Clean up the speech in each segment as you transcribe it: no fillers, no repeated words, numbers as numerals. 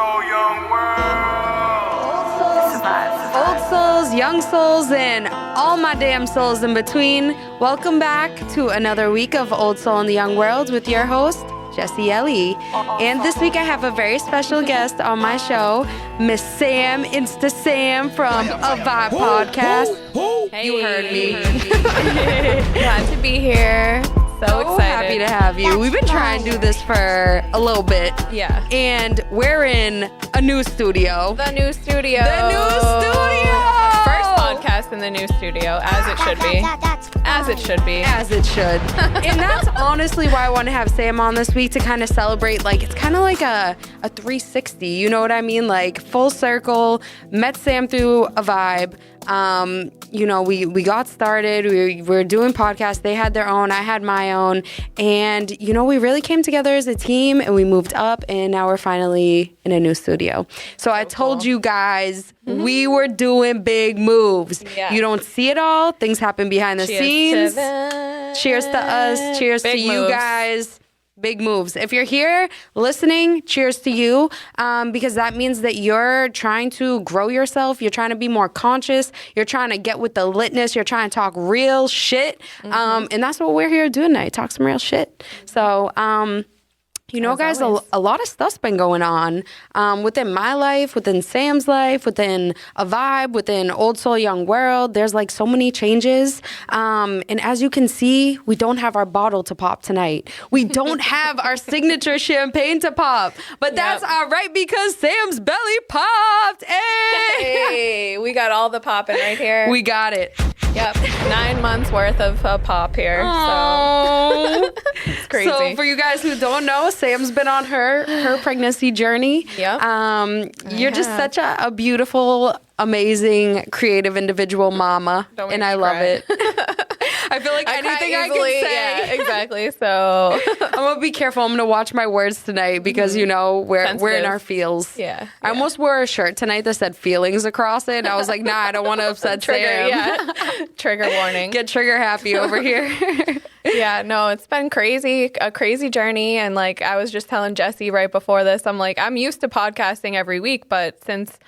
soul, young world. Old souls, young souls, and all my damn souls in between. Welcome back to another week of Old Soul in the Young World with your host, Jessie Ellie. And this week I have a very special guest on my show, Miss Sam, Insta Sam from A Vibe Podcast. Hey. You heard me. Glad to be here. So excited. Happy to have you. We've been trying to do this for a little bit. Yeah. And we're in a new studio. The new studio. First podcast in the new studio, as it should be. As it should be. As it should. And that's honestly why I want to have Sam on this week, to kind of celebrate. Like, it's kind of like a 360. You know what I mean? Like, full circle. Met Sam through A Vibe. You know, we got started. We were doing podcasts. They had their own. I had my own. And, you know, we really came together as a team, and we moved up, and now we're finally in a new studio. So I told you guys we were doing big moves. Yeah. You don't see it all. Things happen behind the scenes. Cheers to us. Cheers Big to you moves. guys. Big moves. If you're here listening, cheers to you, because that means that you're trying to grow yourself. You're trying to be more conscious. You're trying to get with the litness. You're trying to talk real shit. And that's what we're here to do tonight, talk some real shit. So, you know, guys, a lot of stuff's been going on within my life, within Sam's life, within A Vibe, within Old Soul Young World. There's like so many changes. And as you can see, we don't have our bottle to pop tonight. We don't have our signature champagne to pop. But that's all right, because Sam's belly popped. Hey, we got all the popping right here. We got it. Yep. 9 months worth of pop here. So it's crazy. So for you guys who don't know, Sam's been on her pregnancy journey. Yep. You're just such a beautiful, amazing, creative individual mama. Don't make And me I love cry. it. I feel like anything I can say. Yeah, exactly. So I'm going to be careful. I'm going to watch my words tonight because, you know, we're in our feels. Yeah. I almost wore a shirt tonight that said feelings across it. And I was like, nah, I don't want to upset trigger, Sam. yeah. Trigger warning. Get trigger happy over here. Yeah, no, it's been a crazy journey. And like, I was just telling Jessie right before this, I'm like, I'm used to podcasting every week, but since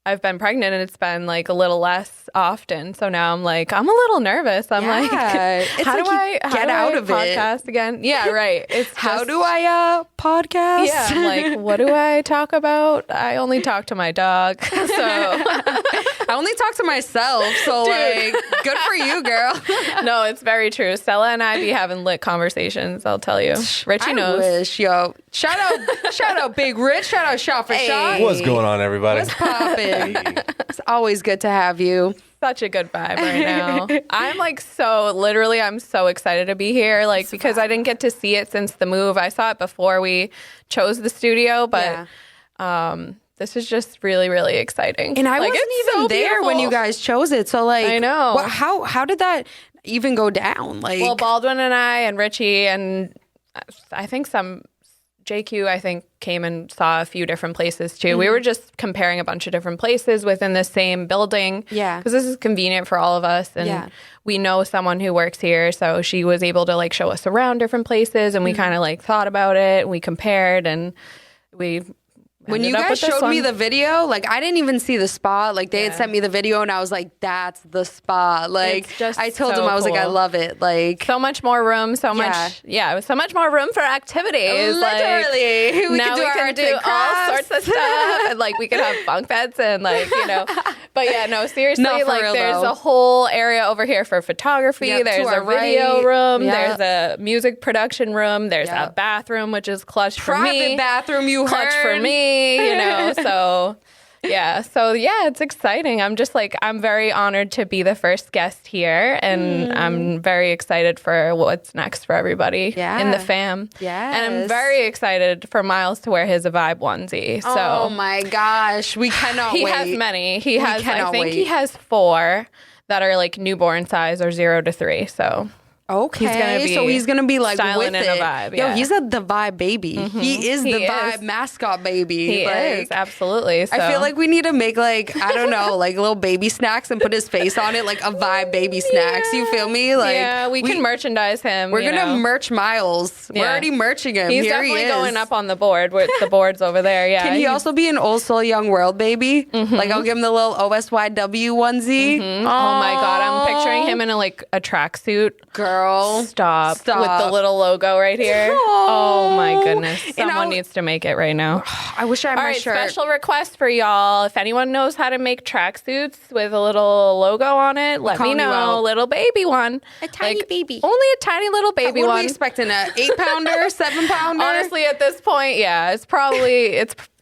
I've been pregnant and it's been like a little less often. So now I'm like, I'm a little nervous. I'm like, how do I get out of it? Podcast again? Yeah, right. It's How do I podcast? Yeah, I'm like, what do I talk about? I only talk to my dog. So I only talk to myself. So like, good for you, girl. No, it's very true. Stella and I be having lit conversations, I'll tell you. Richie knows. I wish, yo. Shout out Big Rich. Shout out Shot for Shot. What's going on, everybody? What's poppin'? It's always good to have you. Such a good vibe right now. I'm like I'm so excited to be here, like, because I didn't get to see it since the move. I saw it before we chose the studio, but this is just really, really exciting. And I like, wasn't even so there when you guys chose it. So like, I know. How did that even go down? Like, well, Baldwin and I and Richie and I think some JQ, I think, came and saw a few different places too. We were just comparing a bunch of different places within the same building. Yeah. Because this is convenient for all of us. And we know someone who works here. So she was able to like show us around different places. And we kind of like thought about it. And we compared and we... When you guys showed me the video, like, I didn't even see the spot. Like, they had sent me the video, and I was like, that's the spot. Like, I told them, I was like, I love it. Like, so much more room, so much more room for activities. Literally. Like, now we can do all sorts of stuff. And, like, we could have bunk beds and, like, you know. But, yeah, no, seriously, No, for like, real, there's though. a whole area over here for photography. Yep, There's to a our video right. room. Yep. There's a music production room. There's a bathroom, which is clutch for me. private bathroom, you Clutch heard. for me. You know, so it's exciting. I'm just like, I'm very honored to be the first guest here, and I'm very excited for what's next for everybody in the fam. Yes. And I'm very excited for Miles to wear his A Vibe onesie. So Oh my gosh, we cannot wait. he has many. I cannot think wait. he has 4 that are like newborn size or 0 to 3. So Okay, he's gonna be like styling with in a it. vibe. Yo, Yeah. he's the vibe baby. He is the vibe mascot baby. He is, absolutely. So. I feel like we need to make like, I don't know, like little baby snacks and put his face on it, like a vibe baby snacks. You feel me? Like, yeah, we can merchandise him. We're gonna merch Miles. Yeah. We're already merching him. He's Here definitely he is. going up on the board with the boards over there. Yeah. Can he also be an Old Soul Young World baby? Like I'll give him the little OSYW onesie. Oh my God, I'm picturing him in a tracksuit. Girl, Stop. With the little logo right here. Oh my goodness. Someone needs to make it right now. I wish I had All my right, shirt. special request for y'all. If anyone knows how to make tracksuits with a little logo on it, let me calling you know. out. Little baby one. A tiny baby. Only a tiny little baby What are one. we expecting? A 8-pounder, 7-pounder? Honestly, at this point, yeah,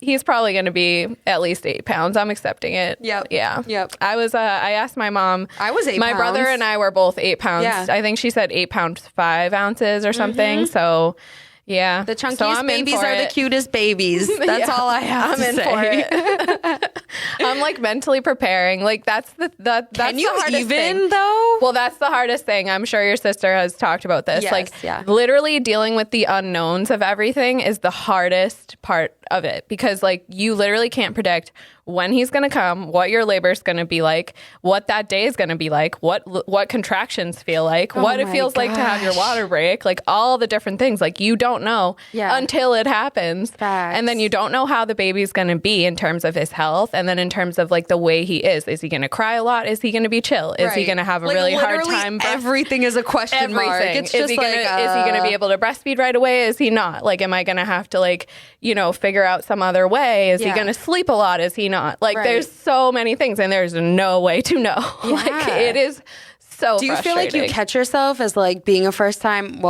he's probably going to be at least 8 pounds. I'm accepting it. Yep. Yeah. Yep. I asked my mom. I was 8 My pounds. brother and I were both 8 pounds. Yeah. I think she said 8 pounds 5 ounces or something. So, yeah. The chunkiest So I'm in babies for are the it. cutest babies. That's all I have I'm to in say. for it. I'm like mentally preparing. Like that's that's Can you the hardest even thing. though? Well, that's the hardest thing. I'm sure your sister has talked about this. Yes, like yeah. literally dealing with the unknowns of everything is the hardest part of it because like you literally can't predict when he's going to come, what your labor is going to be like, what that day is going to be like, what contractions feel like, what it my feels like to have your gosh. water break, like all the different things. Like you don't know Yeah. until it happens. Facts. And then you don't know how the baby's going to be in terms of his health and then in terms of like the way he is. Is he going to cry a lot? Is he going to be chill? Is he Right. going to have a Like, really hard literally time? Everything is a question mark. Everything. It's just is he going to be able to breastfeed right away? Is he not? Like, am I going to have to like, figure out some other way? Is he Yeah. going to sleep a lot? Is he not? Like, Right. there's so many things and there's no way to know. Like, Yeah. it is so Do you feel like you frustrating. catch yourself as like being a first time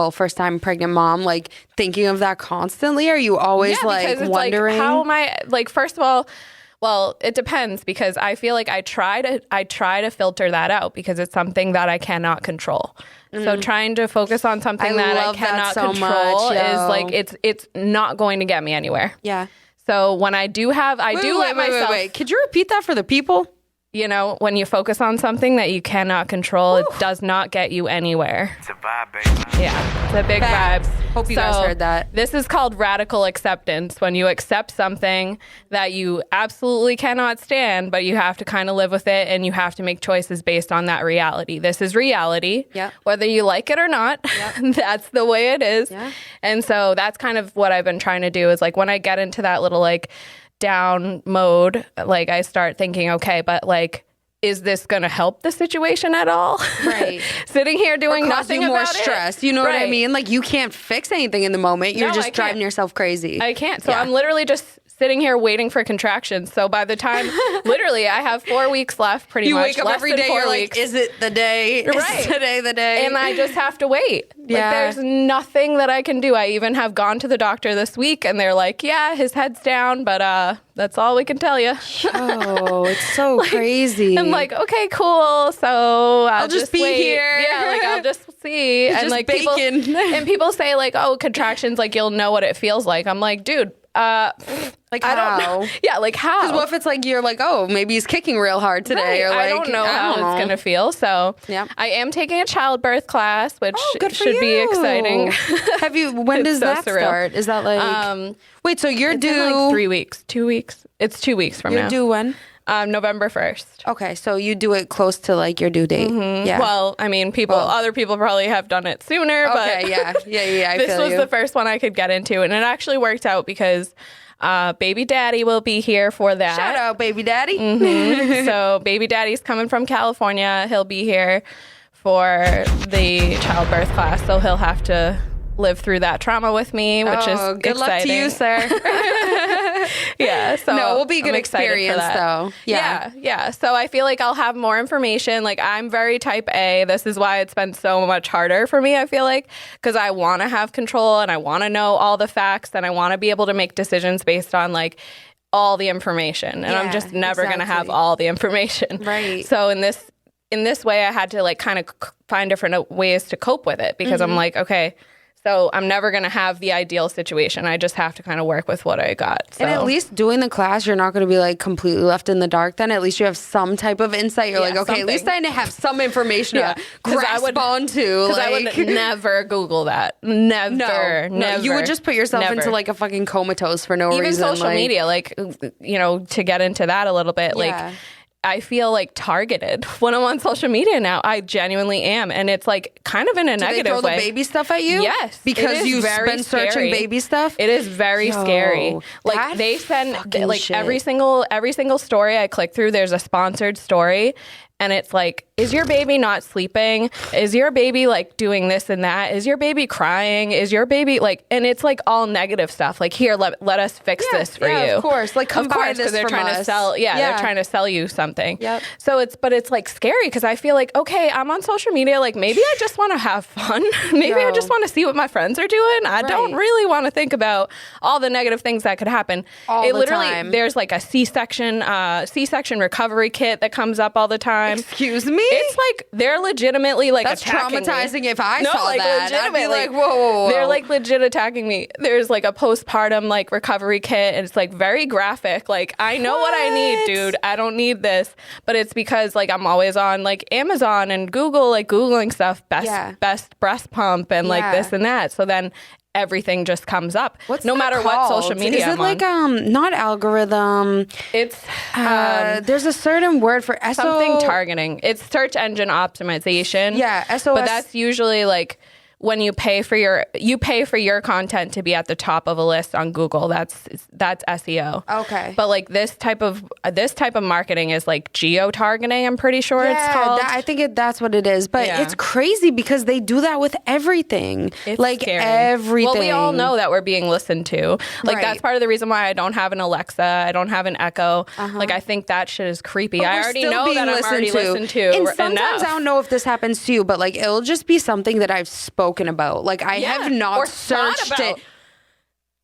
pregnant mom, like thinking of that constantly? Are you always like because it's wondering? like, how am I like? First of all, well, it depends because I feel like I try to filter that out because it's something that I cannot control. So trying to focus on something I that I love that cannot so control much, is yo. like it's not going to get me anywhere. Yeah. So when I do have, I do let myself. Wait. Could you repeat that for the people? When you focus on something that you cannot control, it does not get you anywhere. It's a vibe, baby. Yeah, it's a big Facts. vibe. Hope you guys heard that. This is called radical acceptance, when you accept something that you absolutely cannot stand, but you have to kind of live with it and you have to make choices based on that reality. This is reality. Yep. Whether you like it or not, that's the way it is. Yeah. And so that's kind of what I've been trying to do is like when I get into that little like down mode, like I start thinking, okay, but like, is this going to help the situation at all? Right. Sitting here doing Cause nothing you more about stress. it. You know what I Right. mean? Like you can't fix anything in the moment. You're No, just I can't. driving yourself crazy. I can't. So Yeah. I'm literally just sitting here waiting for contractions. So by the time, literally, I have 4 weeks left pretty You much. wake up less every than day, 4 you're weeks. like, is it the day? Right. Is today the day? And I just have to wait. Yeah. Like, there's nothing that I can do. I even have gone to the doctor this week and they're like, yeah, his head's down, but that's all we can tell you. Oh, it's so crazy. I'm like, okay, cool. So I'll just be wait. here. Yeah, like I'll just see. It's and just like bacon. people say like, oh, contractions, like you'll know what it feels like. I'm like, dude, like I don't how? know. Yeah, like how? Because what if it's like you're like, oh, maybe he's kicking real hard today, Right. or like I don't know how it's going to feel. So Yeah. I am taking a childbirth class, which good for should be you. exciting. Have you? When It's does so that surreal. start? Is that like? Wait, so you're It's due in like 3 weeks, 2 weeks. It's 2 weeks from You're now. due when? November 1st. Okay, so you do it close to like your due date. Yeah. Well, I mean, other people probably have done it sooner, but okay, yeah. I this feel was you. the first one I could get into, and it actually worked out because baby daddy will be here for that. Shout out, baby daddy. So baby daddy's coming from California. He'll be here for the childbirth class, so he'll have to live through that trauma with me, which is good luck to you, sir. Yeah, so No, it will be a good I'm excited for experience, that. though. Yeah. So I feel like I'll have more information. Like I'm very type A. This is why it's been so much harder for me, I feel like, because I want to have control and I want to know all the facts and I want to be able to make decisions based on like all the information. And I'm Yeah, just never going to have exactly. all the information. Right. So in this way, I had to like kind of find different ways to cope with it because I'm like, okay, So I'm never going to have the ideal situation. I just have to kind of work with what I got. So. And at least doing the class, you're not going to be like completely left in the dark then. At least you have some type of insight. You're like, okay, something. At least I have some information to grasp onto. Because I would never Google that. Never. You would just put yourself into like a fucking comatose for no reason. Even social media, like, you know, to get into that a little bit, like, I feel like targeted when I'm on social media now. I genuinely am. And it's like kind of in a negative way. Do they throw the baby stuff at you? Yes. Because you've been searching baby stuff? It is very scary. Like they send like every single story I click through, there's a sponsored story. And it's like, is your baby not sleeping? Is your baby like doing this and that? Is your baby crying? Is your baby like, and it's like all negative stuff. Like, here, let us fix this for you. Of course. Like, come buy this they're from trying us. to sell. They're trying to sell you something. Yep. So it's like scary because I feel like, okay, I'm on social media. Like, maybe I just want to have fun. Maybe I just want to see what my friends are doing. I don't really want to think about all the negative things that could happen. All the time. There's like a C-section recovery kit that comes up all the time. Excuse me? It's like they're legitimately like that's attacking traumatizing me. if I saw like, that. I'd be like, whoa. They're like legit attacking me. There's like a postpartum like recovery kit and it's like very graphic. Like, I know what I need, dude. I don't need this. But it's because like I'm always on like Amazon and Google, like Googling stuff, best breast pump and like this and that. So then everything just comes up. What's no matter called? what social media Is it I'm like on. not algorithm? It's there's a certain word for something targeting. It's search engine optimization. Yeah, SOS. But that's usually like when you pay for your content to be at the top of a list on Google. That's SEO. Okay. But like this type of marketing is like geo-targeting, I'm pretty sure it's called. I think that's what it is. But it's crazy because they do that with everything. It's like scary. everything. Well, we all know that we're being listened to. Like that's part of the reason why I don't have an Alexa. I don't have an Echo. Like I think that shit is creepy. I already know that I'm already listened to. And sometimes I don't know if this happens to you, but like it'll just be something that I've spoken about. Like I have not searched it.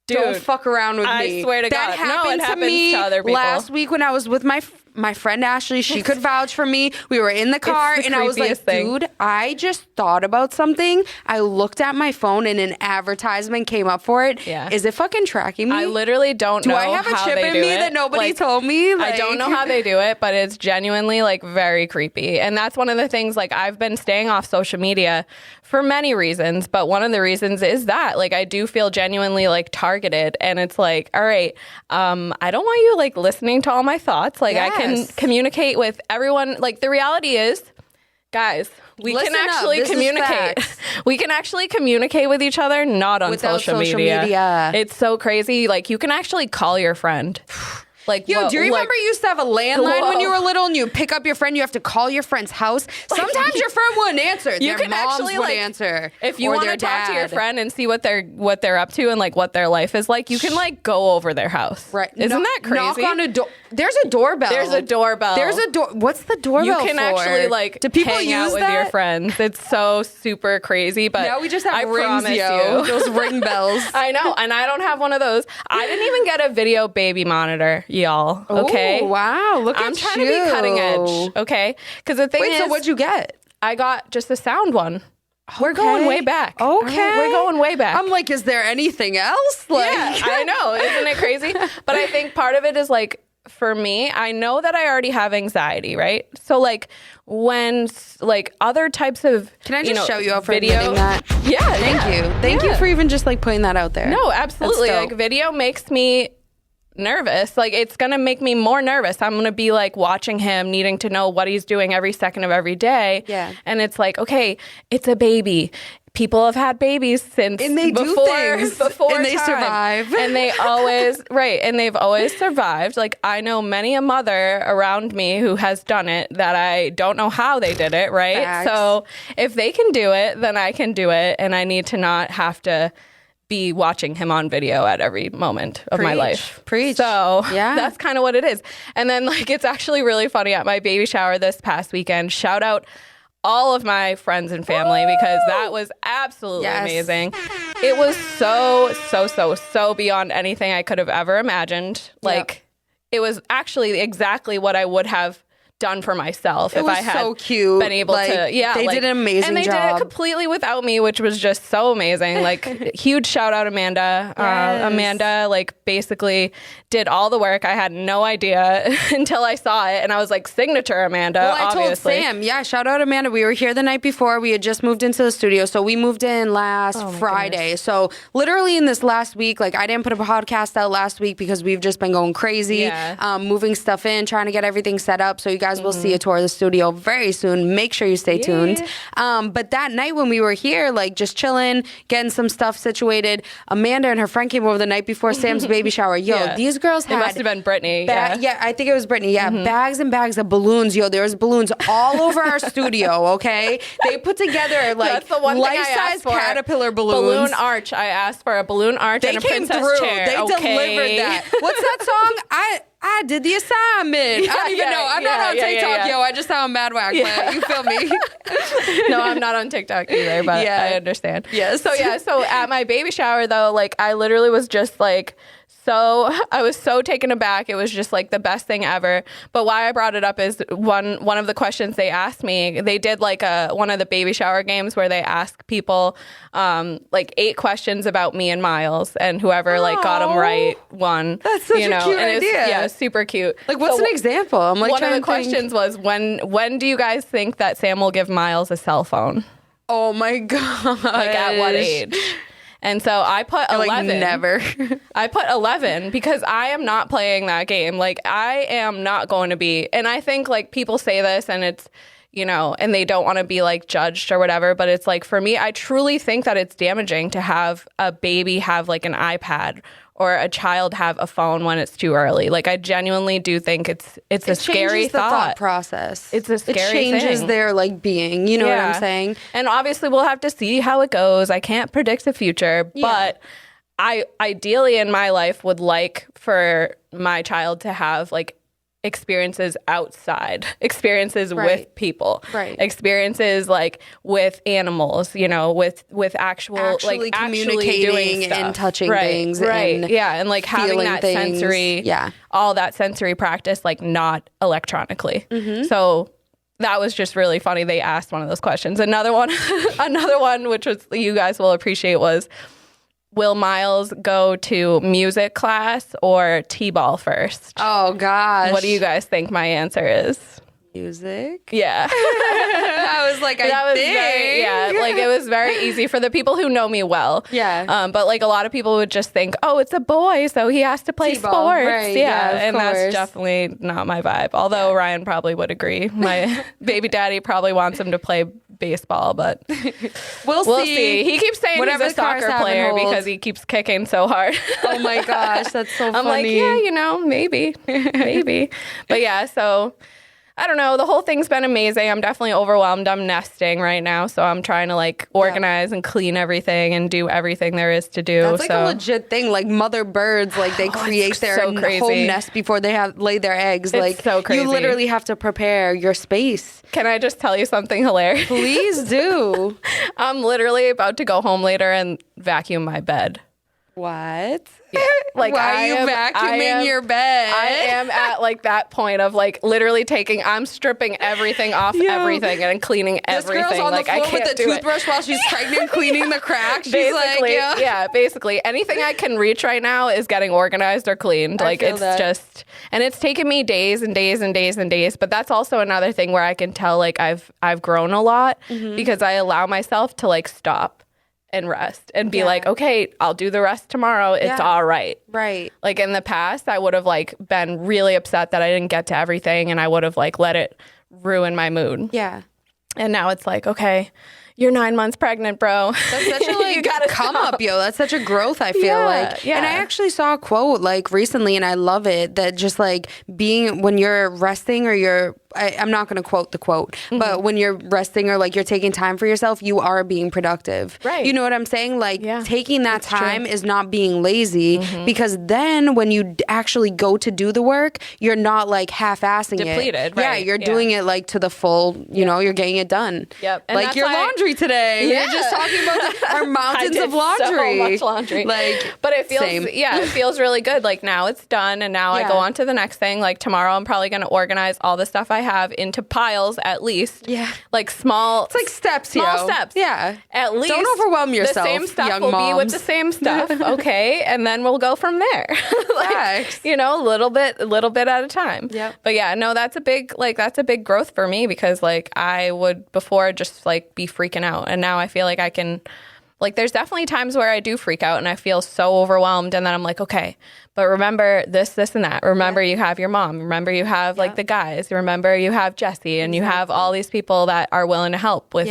Dude, don't fuck around with me. I swear to God. That happened it happens to me to other people. last week when I was with my friend Ashley. She could vouch for me. We were in the car and I was like, dude, I just thought about something. I looked at my phone and an advertisement came up for it. Yeah. Is it fucking tracking me? I literally don't know how Do I have a chip in me that nobody told me? I don't know how they do it, but it's genuinely like very creepy. And that's one of the things, like I've been staying off social media for many reasons, but one of the reasons is that like I do feel genuinely like targeted, and it's like, all right, I don't want you like listening to all my thoughts. Like I can communicate with everyone. Like the reality is, guys, we can actually communicate. We can actually communicate with each other, not on social media. It's so crazy. Like you can actually call your friend. Like, do you remember you used to have a landline when you were little and you pick up your friend, you have to call your friend's house? Sometimes your friend wouldn't answer. Their moms would answer. If you want to talk to your friend and see what they're up to and like what their life is like, you can like go over their house. Right. Isn't that crazy? Knock on a door. There's a doorbell. There's a doorbell. What's the doorbell You can for? actually like do people hang use out with your friends. It's so super crazy. But now we just have I rings, yo. Those ring bells. I know. And I don't have one of those. I didn't even get a video baby monitor, y'all. Okay. Oh, wow. Look at you. I'm trying to be cutting edge. Okay. Because the thing is. So what'd you get? I got just a sound one. We're going way back. Okay. We're going way back. I'm like, is there anything else? Like, yeah, I know. Isn't it crazy? But I think part of it is like, for me, I know that I already have anxiety, right? So like when like other types of Can I just shout you out for video admitting that? Yeah. Thank you. Thank you for even just like putting that out there. No, absolutely. Like video makes me nervous. Like it's gonna make me more nervous. I'm gonna be like watching him, needing to know what he's doing every second of every day. Yeah. And it's like, okay, it's a baby. People have had babies since and they before, do things before and they time. survive. And they always and they've always survived. Like I know many a mother around me who has done it that I don't know how they did it, right? Facts. So if they can do it, then I can do it, and I need to not have to be watching him on video at every moment of my life. Preach. So yeah, that's kind of what it is. And then like it's actually really funny at my baby shower this past weekend. Shout out all of my friends and family because that was absolutely amazing. It was so beyond anything I could have ever imagined. Like it was actually exactly what I would have done for myself. It was I had so cute. been able Like, to, they did an amazing and they did job. it completely without me, which was just so amazing. Like, huge shout out, Amanda. Yes. Amanda, like, basically did all the work. I had no idea until I saw it, and I was like, signature Amanda. Well, I obviously. told Sam, yeah, shout out Amanda. We were here the night before. We had just moved into the studio. So we moved in last Friday. So literally in this last week, like I didn't put a podcast out last week because we've just been going crazy, moving stuff in, trying to get everything set up. So you guys will see a tour of the studio very soon. Make sure you stay tuned. But that night when we were here, like just chilling, getting some stuff situated, Amanda and her friend came over the night before Sam's baby shower. Yo, these girls had... It must have been Brittany. Yeah, I think it was Brittany. Yeah, bags and bags of balloons. Yo, there was balloons all over our studio, okay? They put together like That's the one life-size caterpillar balloons. Balloon arch. I asked for a balloon arch and a princess chair. They delivered that. What's that song? I did the assignment. I don't even know. I'm not on TikTok, yo. I just sound mad whack, but you feel me? No, I'm not on TikTok either, but I understand. Yes. So at my baby shower though, like I literally was just like, I was so taken aback. It was just like the best thing ever. But why I brought it up is one of the questions they asked me, they did like one of the baby shower games where they ask people like 8 questions about me and Miles, and whoever like got them right won. That's such a cute idea. Yeah, super cute. Like what's an example? I'm like one of the questions was when do you guys think that Sam will give Miles a cell phone? Oh my god! Like at what age? And so I put 11. Like never. I put 11 because I am not playing that game. Like I am not going to be. And I think like people say this and it's, you know, and they don't want to be like judged or whatever. But it's like for me, I truly think that it's damaging to have a baby have like an iPad or a child have a phone when it's too early. Like I genuinely do think it's a scary thought process. It's a scary thing. It changes thing. their like being. You know what I'm saying? And obviously we'll have to see how it goes. I can't predict the future, but I ideally in my life would like for my child to have like experiences outside, experiences with people, experiences like with animals, you know, with actual actually like communicating doing stuff. and touching things, and and like having that things. sensory, all that sensory practice, like not electronically. So that was just really funny. They asked one of those questions. Another one, which was you guys will appreciate was, will Miles go to music class or T-ball first? Oh, gosh. What do you guys think my answer is? Music? Yeah. I was like, I think. Like it was very easy for the people who know me well. Yeah. But like a lot of people would just think, oh, it's a boy, so he has to play T-ball, sports. right, And course. that's definitely not my vibe. Although Ryan probably would agree. My baby daddy probably wants him to play baseball, but we'll see. He keeps saying Whatever he's a soccer player because he keeps kicking so hard. Oh my gosh, that's so funny. I'm like, yeah, you know, maybe. But yeah, so I don't know. The whole thing's been amazing. I'm definitely overwhelmed. I'm nesting right now, so I'm trying to like organize and clean everything and do everything there is to do. That's like a legit thing. Like mother birds, like they create their home nest before they lay their eggs. It's like so crazy. You literally have to prepare your space. Can I just tell you something hilarious? Please do. I'm literally about to go home later and vacuum my bed. What? Yeah. Like, why are you vacuuming your bed? I am at like that point of like literally I'm stripping everything off everything and cleaning everything. This girl's on like the floor I can't with a toothbrush while she's pregnant, cleaning the cracks. She's basically, like, basically anything I can reach right now is getting organized or cleaned. Like it's just, and it's taken me days and days and days and days. But that's also another thing where I can tell like I've grown a lot because I allow myself to like stop and rest and be like, okay, I'll do the rest tomorrow. It's all right. Right. Like in the past, I would have like been really upset that I didn't get to everything and I would have like let it ruin my mood. Yeah. And now it's like, okay, you're 9 months pregnant, bro. That's such a like, you gotta come stop. up, yo. That's such a growth, I feel like. Yeah. And I actually saw a quote like recently and I love it, that just like being when you're resting or you're I'm not going to quote the quote, but when you're resting or like you're taking time for yourself, you are being productive. Right. You know what I'm saying? Like taking that time is not being lazy because then when you actually go to do the work, you're not like half-assing depleted, it. right. Yeah, you're doing it like to the full, you know, you're getting it done. Yep. And like your laundry today. We were just talking about our mountains of laundry. So much laundry. Like, but it feels, it feels really good. Like now it's done and now I go on to the next thing. Like tomorrow I'm probably going to organize all the stuff I have into piles at least. Yeah. Like small. It's like steps, small steps. Yeah. At least. Don't overwhelm yourself, The same stuff young will moms. be with the same stuff. Okay. And then we'll go from there. Facts. You know, a little bit at a time. Yep. But yeah, no, that's a big growth for me because like I would before just like be freaking out. And now I feel like I can, like, there's definitely times where I do freak out and I feel so overwhelmed. And then I'm like, okay, but remember this, and that. Remember you have your mom. Remember you have like the guys. Remember you have Jesse and you have all these people that are willing to help with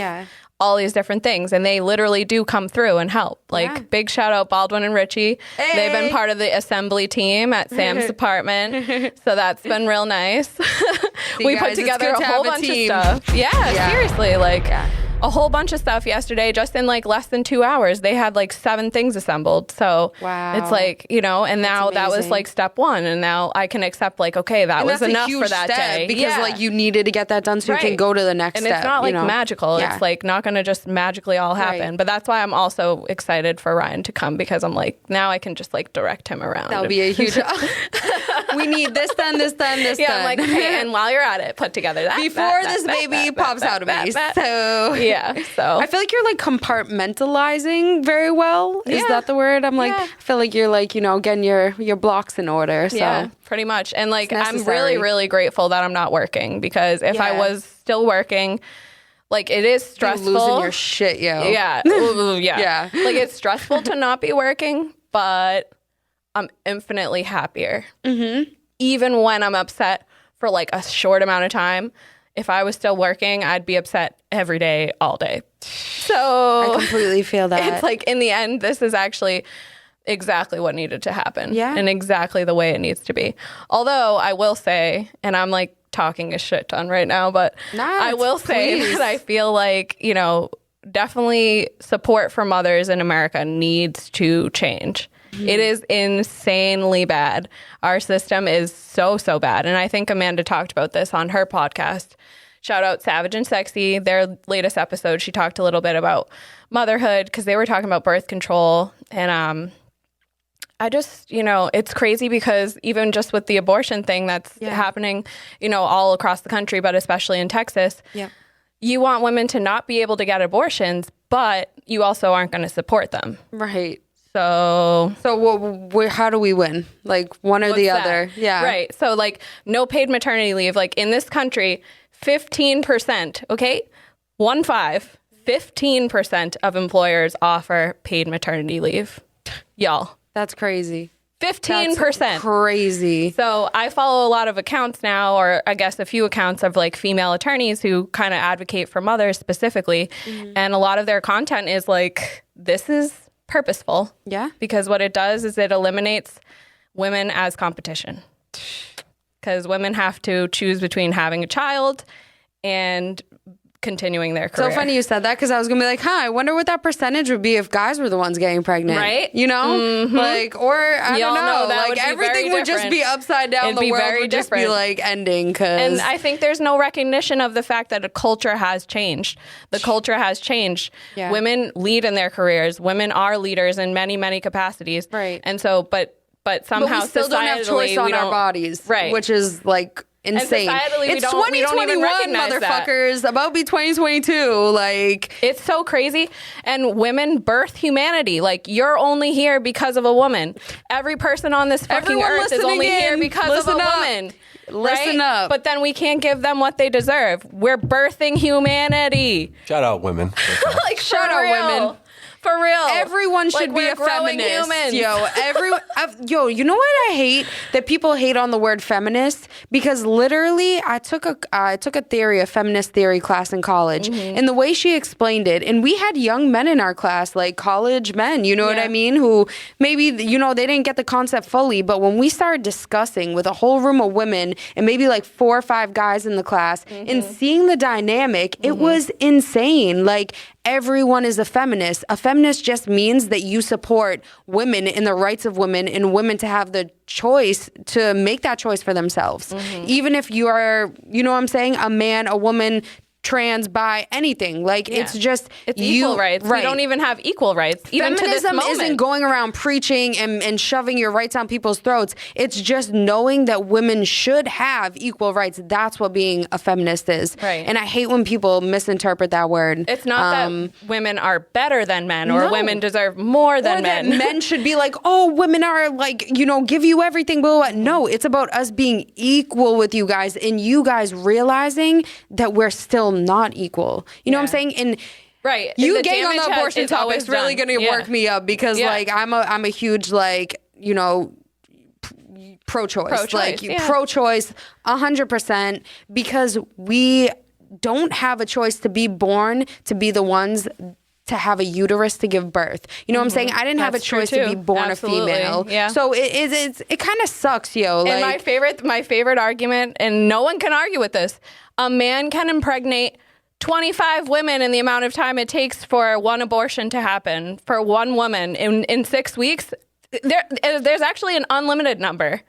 all these different things. And they literally do come through and help. Like big shout out Baldwin and Richie. Hey. They've been part of the assembly team at Sam's apartment. So that's been real nice. We put together a whole bunch of stuff. Yeah, seriously. Like a whole bunch of stuff yesterday, just in like less than 2 hours. They had like 7 things assembled. So it's like, you know, and now that was like step 1. And now I can accept like, okay, that was enough for that day. Because like you needed to get that done so you can go to the next step. And it's not like magical. It's like not going to just magically all happen. But that's why I'm also excited for Ryan to come because I'm like, now I can just like direct him around. That'll be a huge... We need this done, this done, this done. Yeah, I'm like, okay, and while you're at it, put together that. Before this baby pops out of me. So... Yeah, so I feel like you're like compartmentalizing very well. Is that the word? I'm like, I feel like you're like, you know, getting your blocks in order. So. Yeah, pretty much. And like, I'm really, really grateful that I'm not working because if I was still working, like it is stressful. You're losing your shit, yo. Yeah. Yeah. Like it's stressful to not be working, but I'm infinitely happier. Mm-hmm. Even when I'm upset for like a short amount of time. If I was still working, I'd be upset every day, all day. So I completely feel that. It's like in the end, this is actually exactly what needed to happen. Yeah. And exactly the way it needs to be. Although I will say, and I'm like talking a shit ton right now, but I will say that I feel like, you know, definitely support for mothers in America needs to change. It is insanely bad. Our system is so bad. And I think Amanda talked about this on her podcast. Shout out Savage and Sexy. Their latest episode, she talked a little bit about motherhood because they were talking about birth control. And I just, you know, it's crazy because even just with the abortion thing that's happening, you know, all across the country, but especially in Texas, you want women to not be able to get abortions, but you also aren't going to support them. Right. So how do we win? Like one or the other? Yeah. Right. So like no paid maternity leave. Like in this country, 15%, okay? 15% of employers offer paid maternity leave. Y'all. That's crazy. 15%. That's crazy. So I follow a lot of accounts now, or I guess a few accounts of like female attorneys who kind of advocate for mothers specifically. Mm-hmm. And a lot of their content is like, this is purposeful. Yeah. Because what it does is it eliminates women as competition. Because women have to choose between having a child and continuing their career. So funny you said that because I was gonna be like, I wonder what that percentage would be if guys were the ones getting pregnant, right? You know, like, or I don't know, like everything would just be upside down. The world would just be like ending. And I think there's no recognition of the fact that a culture has changed. The culture has changed. Yeah. Women lead in their careers. Women are leaders in many capacities. Right. And so, but somehow we still don't have choice on our bodies, right? Which is like insane. It's 2021, motherfuckers. About to be 2022. Like, it's so crazy. And women birth humanity. Like, you're only here because of a woman. Every person on this fucking earth is only here because of a woman. Listen up. But then we can't give them what they deserve. We're birthing humanity. Shout out women. Like, shout out women. For real. Everyone should be a feminist. Humans. Yo, you know what I hate? That people hate on the word feminist, because literally I took a feminist theory class in college, and the way she explained it, and we had young men in our class, like college men, you know what I mean, who maybe, you know, they didn't get the concept fully, but when we started discussing with a whole room of women and maybe like 4 or 5 guys in the class and seeing the dynamic, it was insane. Like, everyone is a feminist. A feminist just means that you support women and the rights of women and women to have the choice to make that choice for themselves. Even if you are, you know what I'm saying, a man, a woman, trans, bi, anything. Like it's just it's equal rights. We don't even have equal rights. Even to this Feminism moment. isn't going around preaching and shoving your rights down people's throats. It's just knowing that women should have equal rights. That's what being a feminist is. Right. And I hate when people misinterpret that word. It's not that women are better than men or women deserve more than men. That men should be like, oh, women are like, give you everything. Blah, blah, blah. No, it's about us being equal with you guys and you guys realizing that we're still not equal. You know what I'm saying? And right. you getting on the abortion topic is really going to work me up because like I'm a huge like, pro-choice. Like pro-choice 100% because we don't have a choice to be born to be the ones to have a uterus to give birth. You know what I'm saying? I didn't have a choice to be born a female. Yeah. So it kind of sucks, yo. And my favorite argument, and no one can argue with this, a man can impregnate 25 women in the amount of time it takes for one abortion to happen for one woman in 6 weeks. There's actually an unlimited number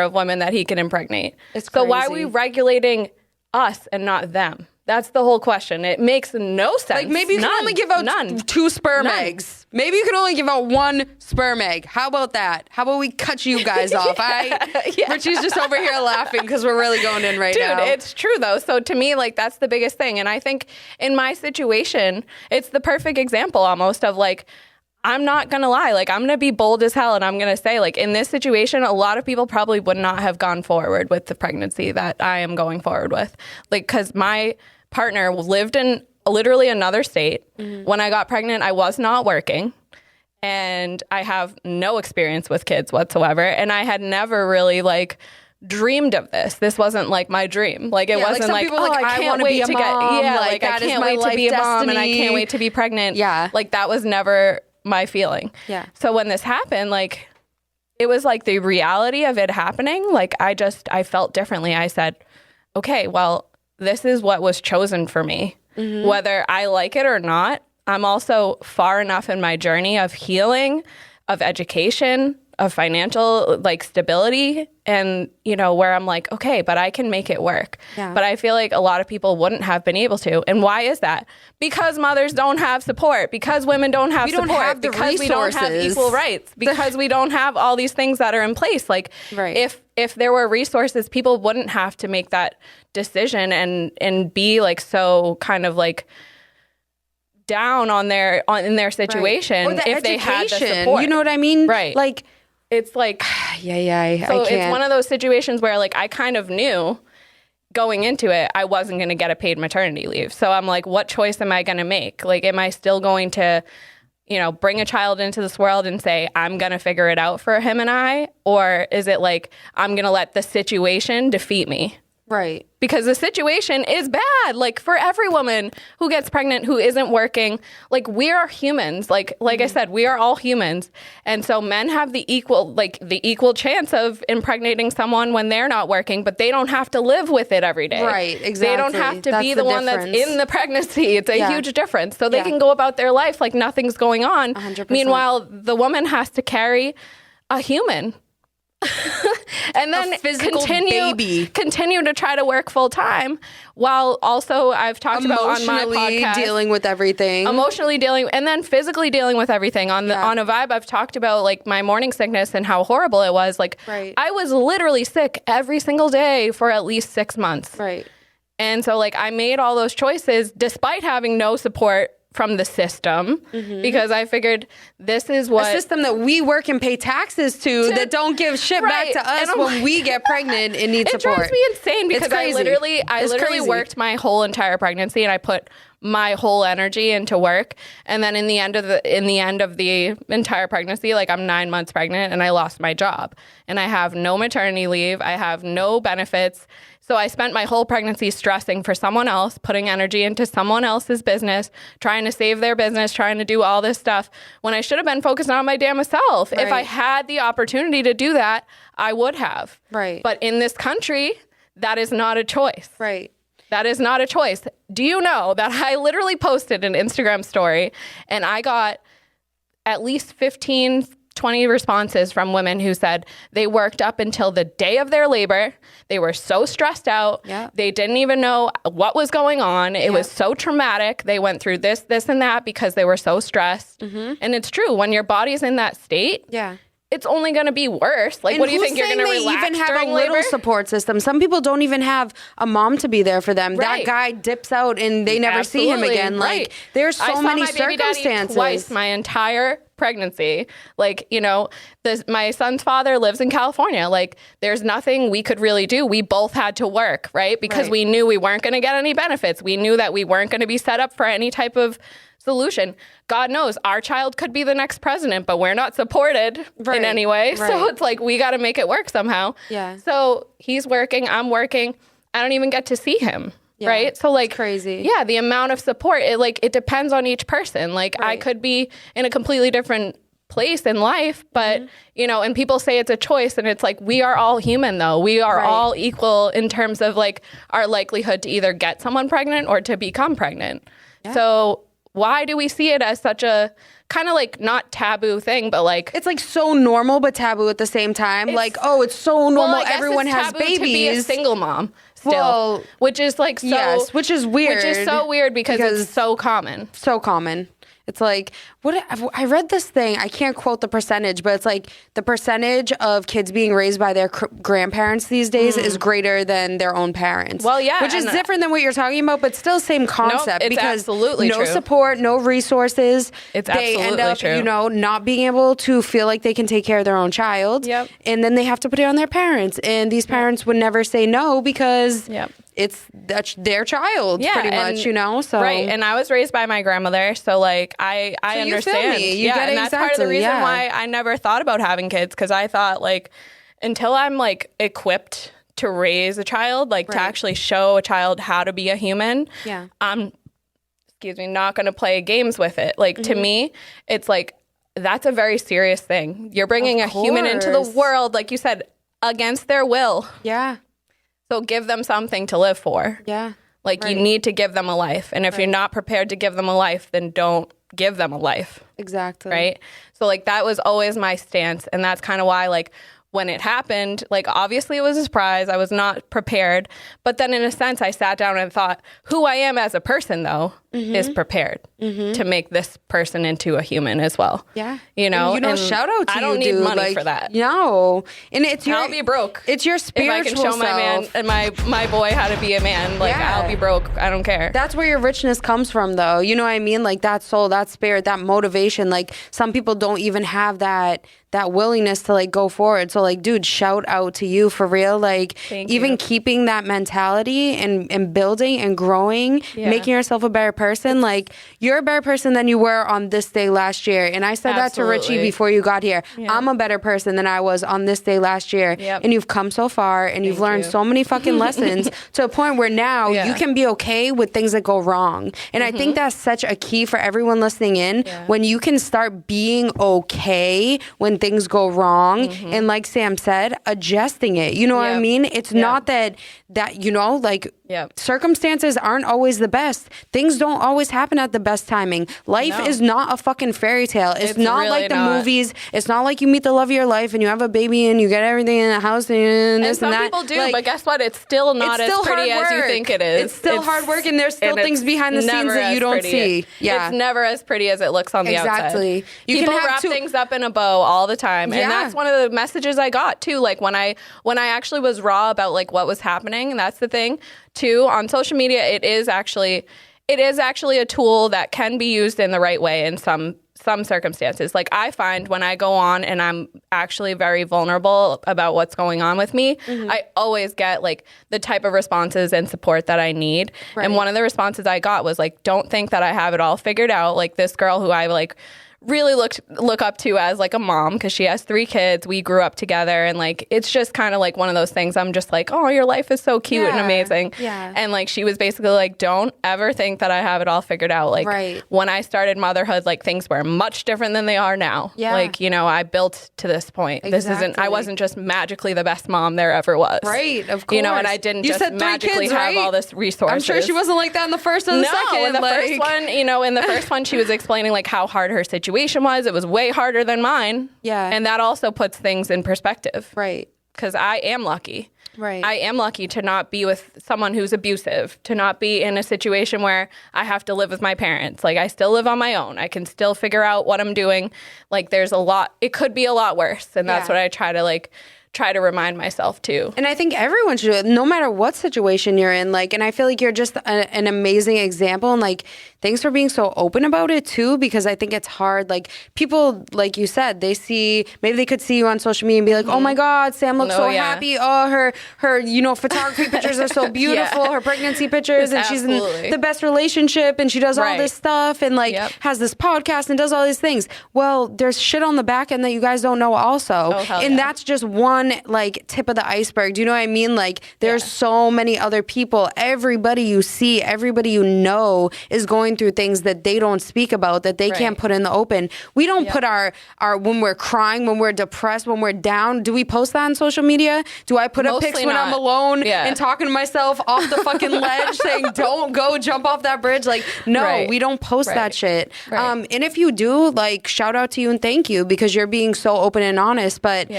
of women that he can impregnate. It's crazy. So why are we regulating us and not them? That's the whole question. It makes no sense. Like maybe you can only give out 2 sperm eggs. Maybe you can only give out 1 sperm egg. How about that? How about we cut you guys off? Richie's just over here laughing because we're really going in right now. Dude, it's true though. So to me, like that's the biggest thing. And I think in my situation, it's the perfect example almost of like, I'm not going to lie. Like, I'm going to be bold as hell. And I'm going to say, like, in this situation, a lot of people probably would not have gone forward with the pregnancy that I am going forward with. Like, because my partner lived in literally another state. Mm-hmm. When I got pregnant, I was not working. And I have no experience with kids whatsoever. And I had never really, like, dreamed of this. This wasn't like my dream. Like it wasn't like, oh, I can't wait to get, like I can't wait to be a mom and I can't wait to be pregnant. Yeah. Like that was never my feeling. Yeah. So when this happened, like it was like the reality of it happening. Like I felt differently. I said, okay, well, this is what was chosen for me. Mm-hmm. Whether I like it or not, I'm also far enough in my journey of healing, of education, of financial like stability and where I'm like, okay, but I can make it work. Yeah. But I feel like a lot of people wouldn't have been able to. And why is that? Because mothers don't have support, because women don't have support, don't have the because resources. We don't have equal rights, because we don't have all these things that are in place. Like if there were resources, people wouldn't have to make that decision and be like so kind of like down in their situation. Right. Or if they had the support. You know what I mean? Right. Like it's like, so I can't. It's one of those situations where like I kind of knew going into it, I wasn't going to get a paid maternity leave. So I'm like, what choice am I going to make? Like, am I still going to, bring a child into this world and say, I'm going to figure it out for him and I? Or is it like, I'm going to let the situation defeat me? Right. Because the situation is bad. Like for every woman who gets pregnant, who isn't working, like we are humans. Like I said, we are all humans. And so men have the equal chance of impregnating someone when they're not working, but they don't have to live with it every day. Right, exactly. They don't have to be the one that's in the pregnancy. It's a huge difference. So they can go about their life like nothing's going on. 100%. Meanwhile, the woman has to carry a human. And then continue to try to work full time while also I've talked about on my podcast dealing with everything, emotionally dealing and then physically dealing with everything on a vibe. I've talked about like my morning sickness and how horrible it was. Like I was literally sick every single day for at least 6 months. Right. And so like I made all those choices despite having no support from the system because I figured this is what a system that we work and pay taxes to that don't give shit back to us when we get pregnant and need support. It drives me insane because I literally worked my whole entire pregnancy and I put my whole energy into work, and then in the end of the entire pregnancy, like I'm 9 months pregnant and I lost my job and I have no maternity leave, I have no benefits. So I spent my whole pregnancy stressing for someone else, putting energy into someone else's business, trying to save their business, trying to do all this stuff when I should have been focused on my damn self. Right. If I had the opportunity to do that, I would have. Right. But in this country, that is not a choice. Right. That is not a choice. Do you know that I literally posted an Instagram story and I got at least 15 20 responses from women who said they worked up until the day of their labor. They were so stressed out. Yeah. They didn't even know what was going on. It was so traumatic. They went through this, and that because they were so stressed. And it's true. When your body's in that state, it's only going to be worse. Like, and what do you think? You're going to relax even have during a little labor? support system. Some people don't even have a mom to be there for them. Right. That guy dips out and they never see him again. Right. Like, there's I so saw many my baby daddy circumstances. twice my entire pregnancy. Like, you know, my son's father lives in California. Like, there's nothing we could really do. We both had to work, right? Because we knew we weren't going to get any benefits. We knew that we weren't going to be set up for any type of solution. God knows our child could be the next president, but we're not supported in any way. So it's like, we got to make it work somehow. Yeah. So he's working, I'm working. I don't even get to see him. Right. So like, crazy. Yeah. The amount of support, it depends on each person. Like I could be in a completely different place in life, but you know, and people say it's a choice, and it's like, we are all human though. We are all equal in terms of like our likelihood to either get someone pregnant or to become pregnant. Yeah. So why do we see it as such a kind of like not taboo thing, but like it's like so normal but taboo at the same time? Like, oh, it's so normal. I guess everyone it's has taboo babies. To be a single mom still, well, which is like so, yes, which is weird. Which is so weird because it's so common. So common. It's like, what I read this thing, I can't quote the percentage, but it's like the percentage of kids being raised by their grandparents these days is greater than their own parents. Well, yeah. Which is different than what you're talking about, but still same concept. Nope, it's because absolutely no true. support, no resources. It's they absolutely end up, true. you know, not being able to feel like they can take care of their own child. Yep. And then they have to put it on their parents. And these parents would never say no because that's their child, pretty much, you know? So right. And I was raised by my grandmother, so like I understand. You get and that's part of the reason why I never thought about having kids, because I thought like until I'm like equipped to raise a child, like to actually show a child how to be a human, I'm not going to play games with it. Like to me, it's like that's a very serious thing. You're bringing a human into the world, like you said, against their will. Yeah. So give them something to live for. Yeah. Like you need to give them a life. And if you're not prepared to give them a life, then don't give them a life. Exactly. Right? So like that was always my stance. And that's kind of why like when it happened, like obviously it was a surprise. I was not prepared. But then in a sense, I sat down and thought, who I am as a person, though, is prepared to make this person into a human as well. Yeah. You know, and shout out to you, I don't need dude. money like, for that. No. And it's your... I'll be broke. It's your spiritual if I can show my man self. and my boy how to be a man, like I'll be broke. I don't care. That's where your richness comes from, though. You know what I mean? Like that soul, that spirit, that motivation. Like some people don't even have that willingness to like go forward. So like, dude, shout out to you for real. Like even keeping that mentality and building and growing, making yourself a better person. Like you're a better person than you were on this day last year. And I said that to Richie before you got here. Yeah. I'm a better person than I was on this day last year. Yep. And you've come so far and you've learned so many fucking lessons to a point where now you can be okay with things that go wrong. And I think that's such a key for everyone listening in. When you can start being okay when things go wrong and like Sam said, adjusting it. You know what I mean? It's not that you know, like circumstances aren't always the best. Things don't always happen at the best timing. Life is not a fucking fairy tale. It's not really like the movies. It's not like you meet the love of your life and you have a baby and you get everything in the house and this and that. Some people do, like, but guess what? It's still not as pretty as you think it is. It's still hard work and there's still things behind the scenes that you don't see. Yeah. It's never as pretty as it looks on the outside. Exactly. People wrap things up in a bow all the time. And that's one of the messages I got too. Like when I actually was raw about like what was happening, and that's the thing too, on social media, it is actually a tool that can be used in the right way in some circumstances. Like I find when I go on and I'm actually very vulnerable about what's going on with me, I always get like the type of responses and support that I need. Right. And one of the responses I got was like, don't think that I have it all figured out. Like this girl who I like really look up to as like a mom, because she has 3 kids. We grew up together, and like it's just kind of like one of those things. I'm just like, oh, your life is so cute and amazing. Yeah. And like she was basically like, don't ever think that I have it all figured out. Like when I started motherhood, like things were much different than they are now. Yeah. Like, you know, I built to this point. Exactly. I wasn't just magically the best mom there ever was. Right, of course. You know, and I didn't just magically have all this resources. I'm sure she wasn't like that in the first or the second. In the first one, you know, in the first one, she was explaining like how hard her situation situation was. It was way harder than mine. Yeah. And that also puts things in perspective. Right. Because I am lucky. Right. I am lucky to not be with someone who's abusive, to not be in a situation where I have to live with my parents. Like, I still live on my own. I can still figure out what I'm doing. Like, there's a lot. It could be a lot worse. And that's what I try to remind myself too. And I think everyone should do it, no matter what situation you're in. Like, and I feel like you're just an amazing example. And like, thanks for being so open about it too, because I think it's hard. Like, people, like you said, maybe they could see you on social media and be like, oh my God, Sam looks so happy. Oh, her, photography pictures are so beautiful. Her pregnancy pictures, and she's in the best relationship, and she does all this stuff, and like has this podcast and does all these things. Well, there's shit on the back end that you guys don't know also. And that's just one like tip of the iceberg. Do you know what I mean? Like, there's so many other people. Everybody you see, everybody you know is going through things that they don't speak about, that they can't put in the open. We don't put our when we're crying, when we're depressed, when we're down. Do we post that on social media? Do I put up pics when I'm alone and talking to myself off the fucking ledge saying, don't go jump off that bridge? Like, no, we don't post that shit. And if you do, like, shout out to you and thank you, because you're being so open and honest. But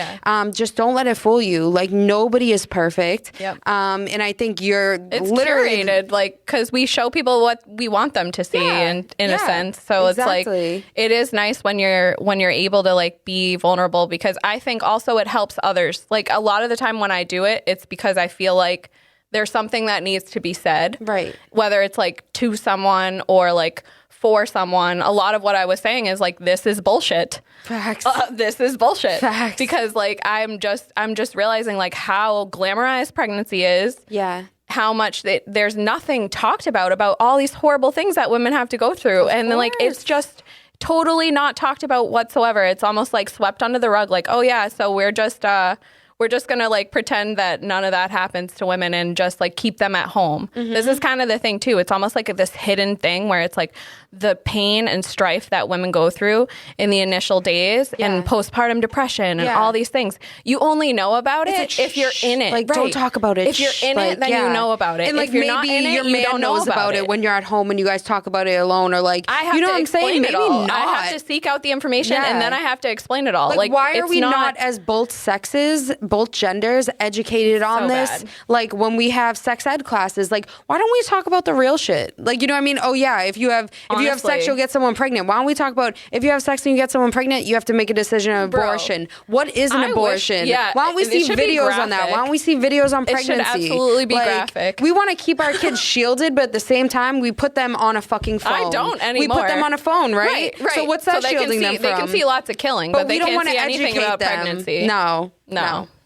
just don't let it fool you. Like, nobody is perfect. And I think it's literally curated, like, because we show people what we want them to see, and in a sense. So it's like, it is nice when you're able to like be vulnerable, because I think also it helps others. Like, a lot of the time when I do it, it's because I feel like there's something that needs to be said. Right. Whether it's like to someone or like for someone. A lot of what I was saying is like, this is bullshit. Facts. This is bullshit. Facts. Because like, I'm just realizing like how glamorized pregnancy is. Yeah. How much there's nothing talked about all these horrible things that women have to go through. And then like, it's just totally not talked about whatsoever. It's almost like swept under the rug. Like, oh yeah, so we're just going to like pretend that none of that happens to women and just like keep them at home. This is kind of the thing too. It's almost like this hidden thing where it's like the pain and strife that women go through in the initial days and postpartum depression and all these things. You only know about it if you're in it. Like, don't talk about it. If you're in it, then you know about it. And like, if you're maybe not in it, your you man don't know knows about it when you're at home and you guys talk about it alone, or like, you know what I'm saying? Maybe not. I have to seek out the information and then I have to explain it all. Like why are we not as both sexes, both genders, educated on this? Like, when we have sex ed classes, like, why don't we talk about the real shit? Like, you know what I mean? Oh yeah, if you have sex, you'll get someone pregnant. Why don't we talk about, if you have sex and you get someone pregnant, you have to make a decision of abortion. What is an abortion? Why don't we see videos on that? Why don't we see videos on pregnancy? It should absolutely be graphic. We want to keep our kids shielded, but at the same time, we put them on a fucking phone. I don't anymore. We put them on a phone, right? So what's that shielding them from? They can see lots of killing, but they can't see anything about pregnancy. No.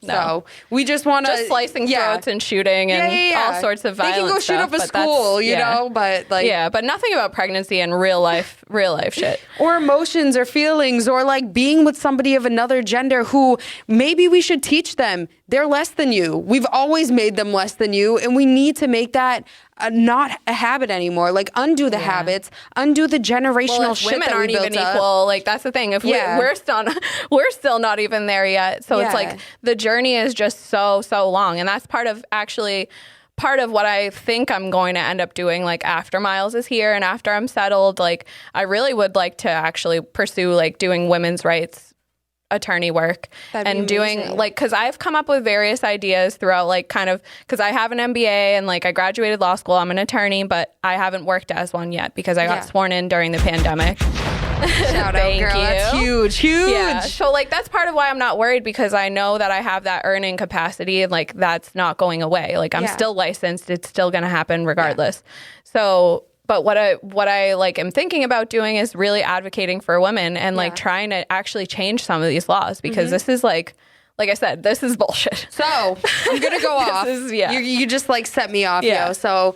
So we just want to slicing throats and shooting and all sorts of violence. They can go shoot up a school, you know, but like but nothing about pregnancy and real life shit, or emotions or feelings, or like being with somebody of another gender who maybe we should teach them they're less than you. We've always made them less than you, and we need to make that not a habit anymore. Like, undo the habits, undo the generational shit women that aren't we built even up. Equal. Like, that's the thing. If we're still not even there yet. So it's like the journey is just so long, and that's part of what I think I'm going to end up doing, like, after Miles is here and after I'm settled. Like, I really would like to actually pursue like doing women's rights attorney work and doing like, because I've come up with various ideas throughout, like, kind of, because I have an MBA and like I graduated law school. I'm an attorney, but I haven't worked as one yet because I got sworn in during the pandemic. Shout out, girl. That's huge. Yeah. So like, that's part of why I'm not worried, because I know that I have that earning capacity, and like, that's not going away. Like, I'm still licensed. It's still going to happen regardless. So, but what I like am thinking about doing is really advocating for women and like trying to actually change some of these laws, because this is like I said, this is bullshit. So I'm going to go off. You just like set me off, yo. So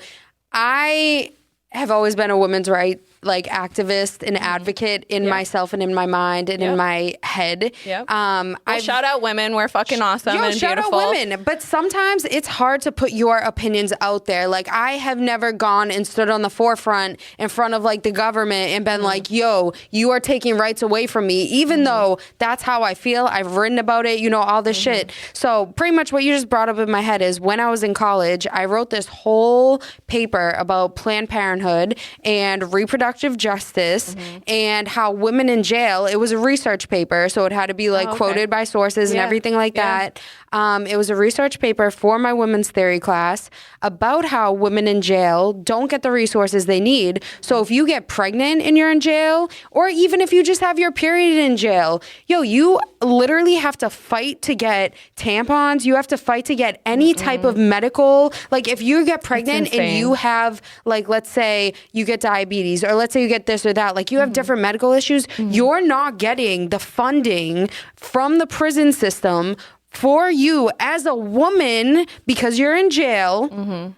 I have always been a women's rights like activist and advocate in myself and in my mind and in my head. Shout out women. We're fucking awesome and shout beautiful. Out women. But sometimes it's hard to put your opinions out there. Like, I have never gone and stood on the forefront in front of like the government and been like, yo, you are taking rights away from me, even though that's how I feel. I've written about it, you know, all this shit. So pretty much what you just brought up in my head is, when I was in college, I wrote this whole paper about Planned Parenthood and reproductive reproductive justice and how women in jail, it was a research paper, so it had to be like quoted by sources and everything like that. It was a research paper for my women's theory class about how women in jail don't get the resources they need. So if you get pregnant and you're in jail, or even if you just have your period in jail, you literally have to fight to get tampons. You have to fight to get any type of medical, like if you get pregnant and you have, like, let's say you get diabetes, or let's say you get this or that, like you have different medical issues, you're not getting the funding from the prison system for you as a woman because you're in jail.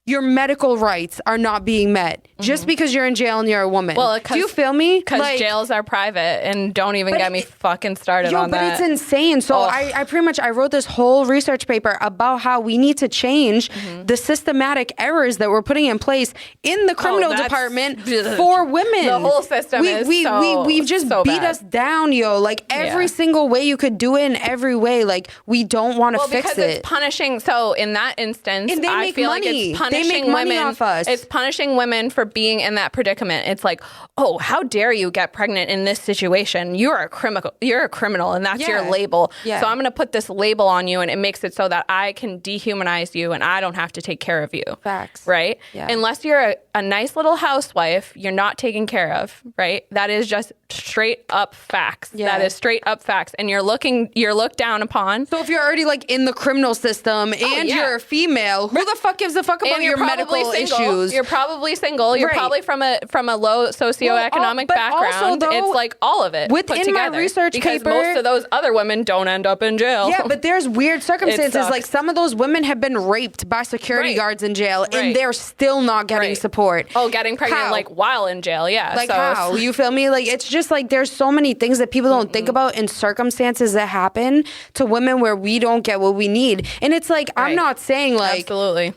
Your medical rights are not being met just because you're in jail and you're a woman. Well, do you feel me? Because jails are private, and don't even get me fucking started on that. But it's insane. So I pretty much, I wrote this whole research paper about how we need to change the systematic errors that we're putting in place in the criminal department for women. The whole system we've just so beat bad. us down, like every single way you could do it in every way. Like we don't want to fix because it. It's punishing. So in that instance, and they I make feel money. like it's punishing they make money women off us. It's punishing women for being in that predicament. It's like, oh, how dare you get pregnant in this situation? You're a criminal, and that's your label. So I'm going to put this label on you, and it makes it so that I can dehumanize you, and I don't have to take care of you. Facts. Right? Yeah. Unless you're a nice little housewife, you're not taken care of. Right? That is just straight up facts. Yeah. That is straight up facts, and you're looked down upon. So if you're already like in the criminal system and you're a female, who the fuck gives a fuck about your medical issues? You're probably single. You're probably from a low socioeconomic background. Also, though, it's like all of it within put together. my research because paper, most of those other women don't end up in jail. Yeah, but there's weird circumstances. sucks. Like some of those women have been raped by security guards in jail, and they're still not getting support. Oh, getting pregnant like while in jail. Yeah. Like how? You feel me? Like it's just like there's so many things that people don't think about in circumstances that happen to women where we don't get what we need. And it's like I'm not saying like absolutely.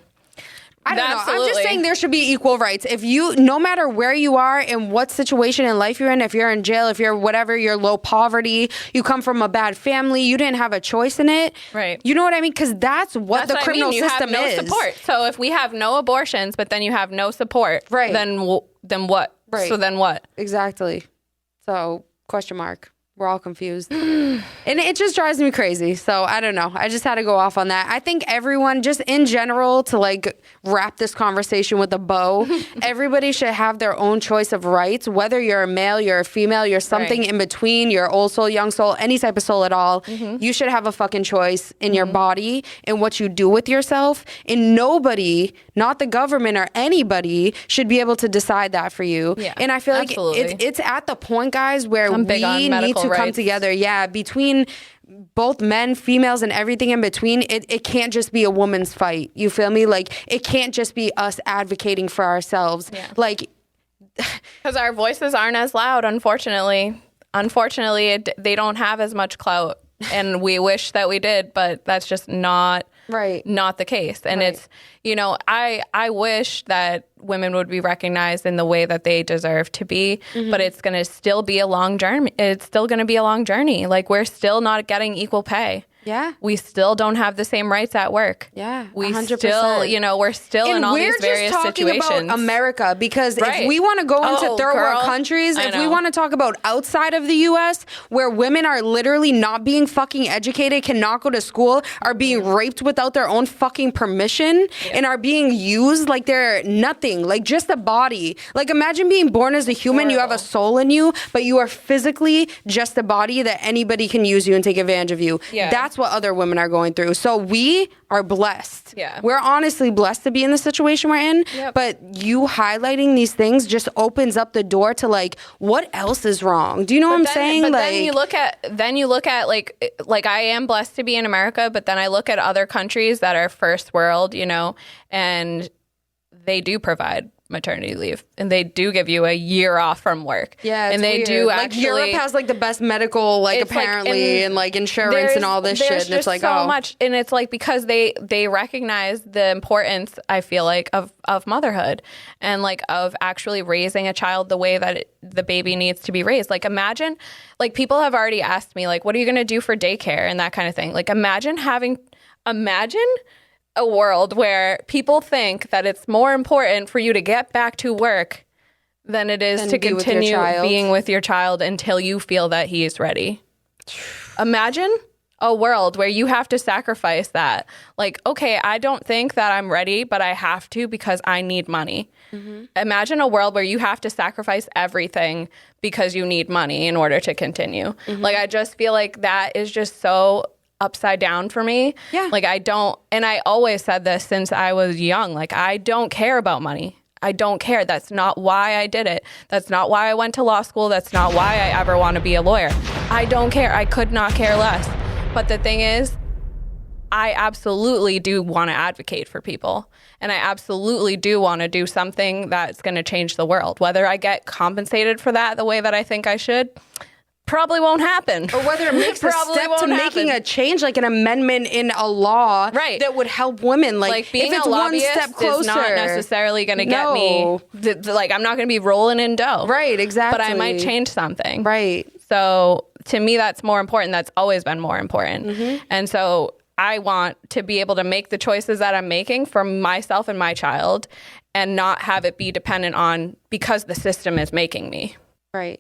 I don't know. I'm just saying there should be equal rights. If you, no matter where you are and what situation in life you're in, if you're in jail, if you're whatever, you're low poverty, you come from a bad family, you didn't have a choice in it. Right. You know what I mean? Because that's what the criminal system is. You have no support. So if we have no abortions, but then you have no support, then what? Right. So then what? Exactly. So question mark. We're all confused. And it just drives me crazy. So I don't know. I just had to go off on that. I think everyone, just in general, to like wrap this conversation with a bow, everybody should have their own choice of rights, whether you're a male, you're a female, you're something in between, you're old soul, young soul, any type of soul at all. You should have a fucking choice in your body and what you do with yourself. And nobody, not the government or anybody, should be able to decide that for you. Yeah, and I feel like it's at the point, guys, where we need to come together. Yeah, between both men, females, and everything in between, it can't just be a woman's fight. You feel me? Like, it can't just be us advocating for ourselves. Yeah. Like, because our voices aren't as loud, unfortunately. They don't have as much clout, and we wish that we did, but that's just not the case. And it's, I wish that women would be recognized in the way that they deserve to be, but it's going to still be a long journey. It's still going to be a long journey. Like, we're still not getting equal pay. Yeah. We still don't have the same rights at work. Yeah. 100%. We still, we're still in all these various situations. We're just talking about America because if we want to go into third world countries, if we want to talk about outside of the U.S. where women are literally not being fucking educated, cannot go to school, are being raped without their own fucking permission, and are being used like they're nothing, like just a body. Like, imagine being born as a human, you have a soul in you, but you are physically just a body that anybody can use you and take advantage of you. Yeah. That's what other women are going through. So we are blessed. Yeah. We're honestly blessed to be in the situation we're in. Yep. But you highlighting these things just opens up the door to like, what else is wrong? Do you know what I'm saying? But like, then you look at like I am blessed to be in America, but then I look at other countries that are first world, and they do provide maternity leave, and they do give you a year off from work. Yeah, and they do actually. Europe has like the best medical, apparently, and insurance and all this shit. And it's like so much, and it's like because they recognize the importance, I feel like, of motherhood and like of actually raising a child the way that the baby needs to be raised. Like, imagine, like, people have already asked me, like, what are you going to do for daycare and that kind of thing. Like, imagine a world where people think that it's more important for you to get back to work than it is Than to be with your continue child. being with your child until you feel that he is ready. Imagine a world where you have to sacrifice that. Like, okay, I don't think that I'm ready, but I have to because I need money. Imagine a world where you have to sacrifice everything because you need money in order to continue. Like, I just feel like that is just so upside down for me. Yeah. Like, I don't, and I always said this since I was young, like, I don't care about money. I don't care. That's not why I did it. That's not why I went to law school. That's not why I ever want to be a lawyer. I don't care. I could not care less. But the thing is, I absolutely do want to advocate for people. And I absolutely do want to do something that's going to change the world. Whether I get compensated for that the way that I think I should, probably won't happen. Or whether it makes a Probably step to won't making happen. a change, like an amendment in a law Right. that would help women. Like being if it's a one lobbyist step closer, is not necessarily going to get me, like, I'm not going to be rolling in dough. Right, exactly. But I might change something. Right. So to me, that's more important. That's always been more important. And so I want to be able to make the choices that I'm making for myself and my child and not have it be dependent on because the system is making me. Right.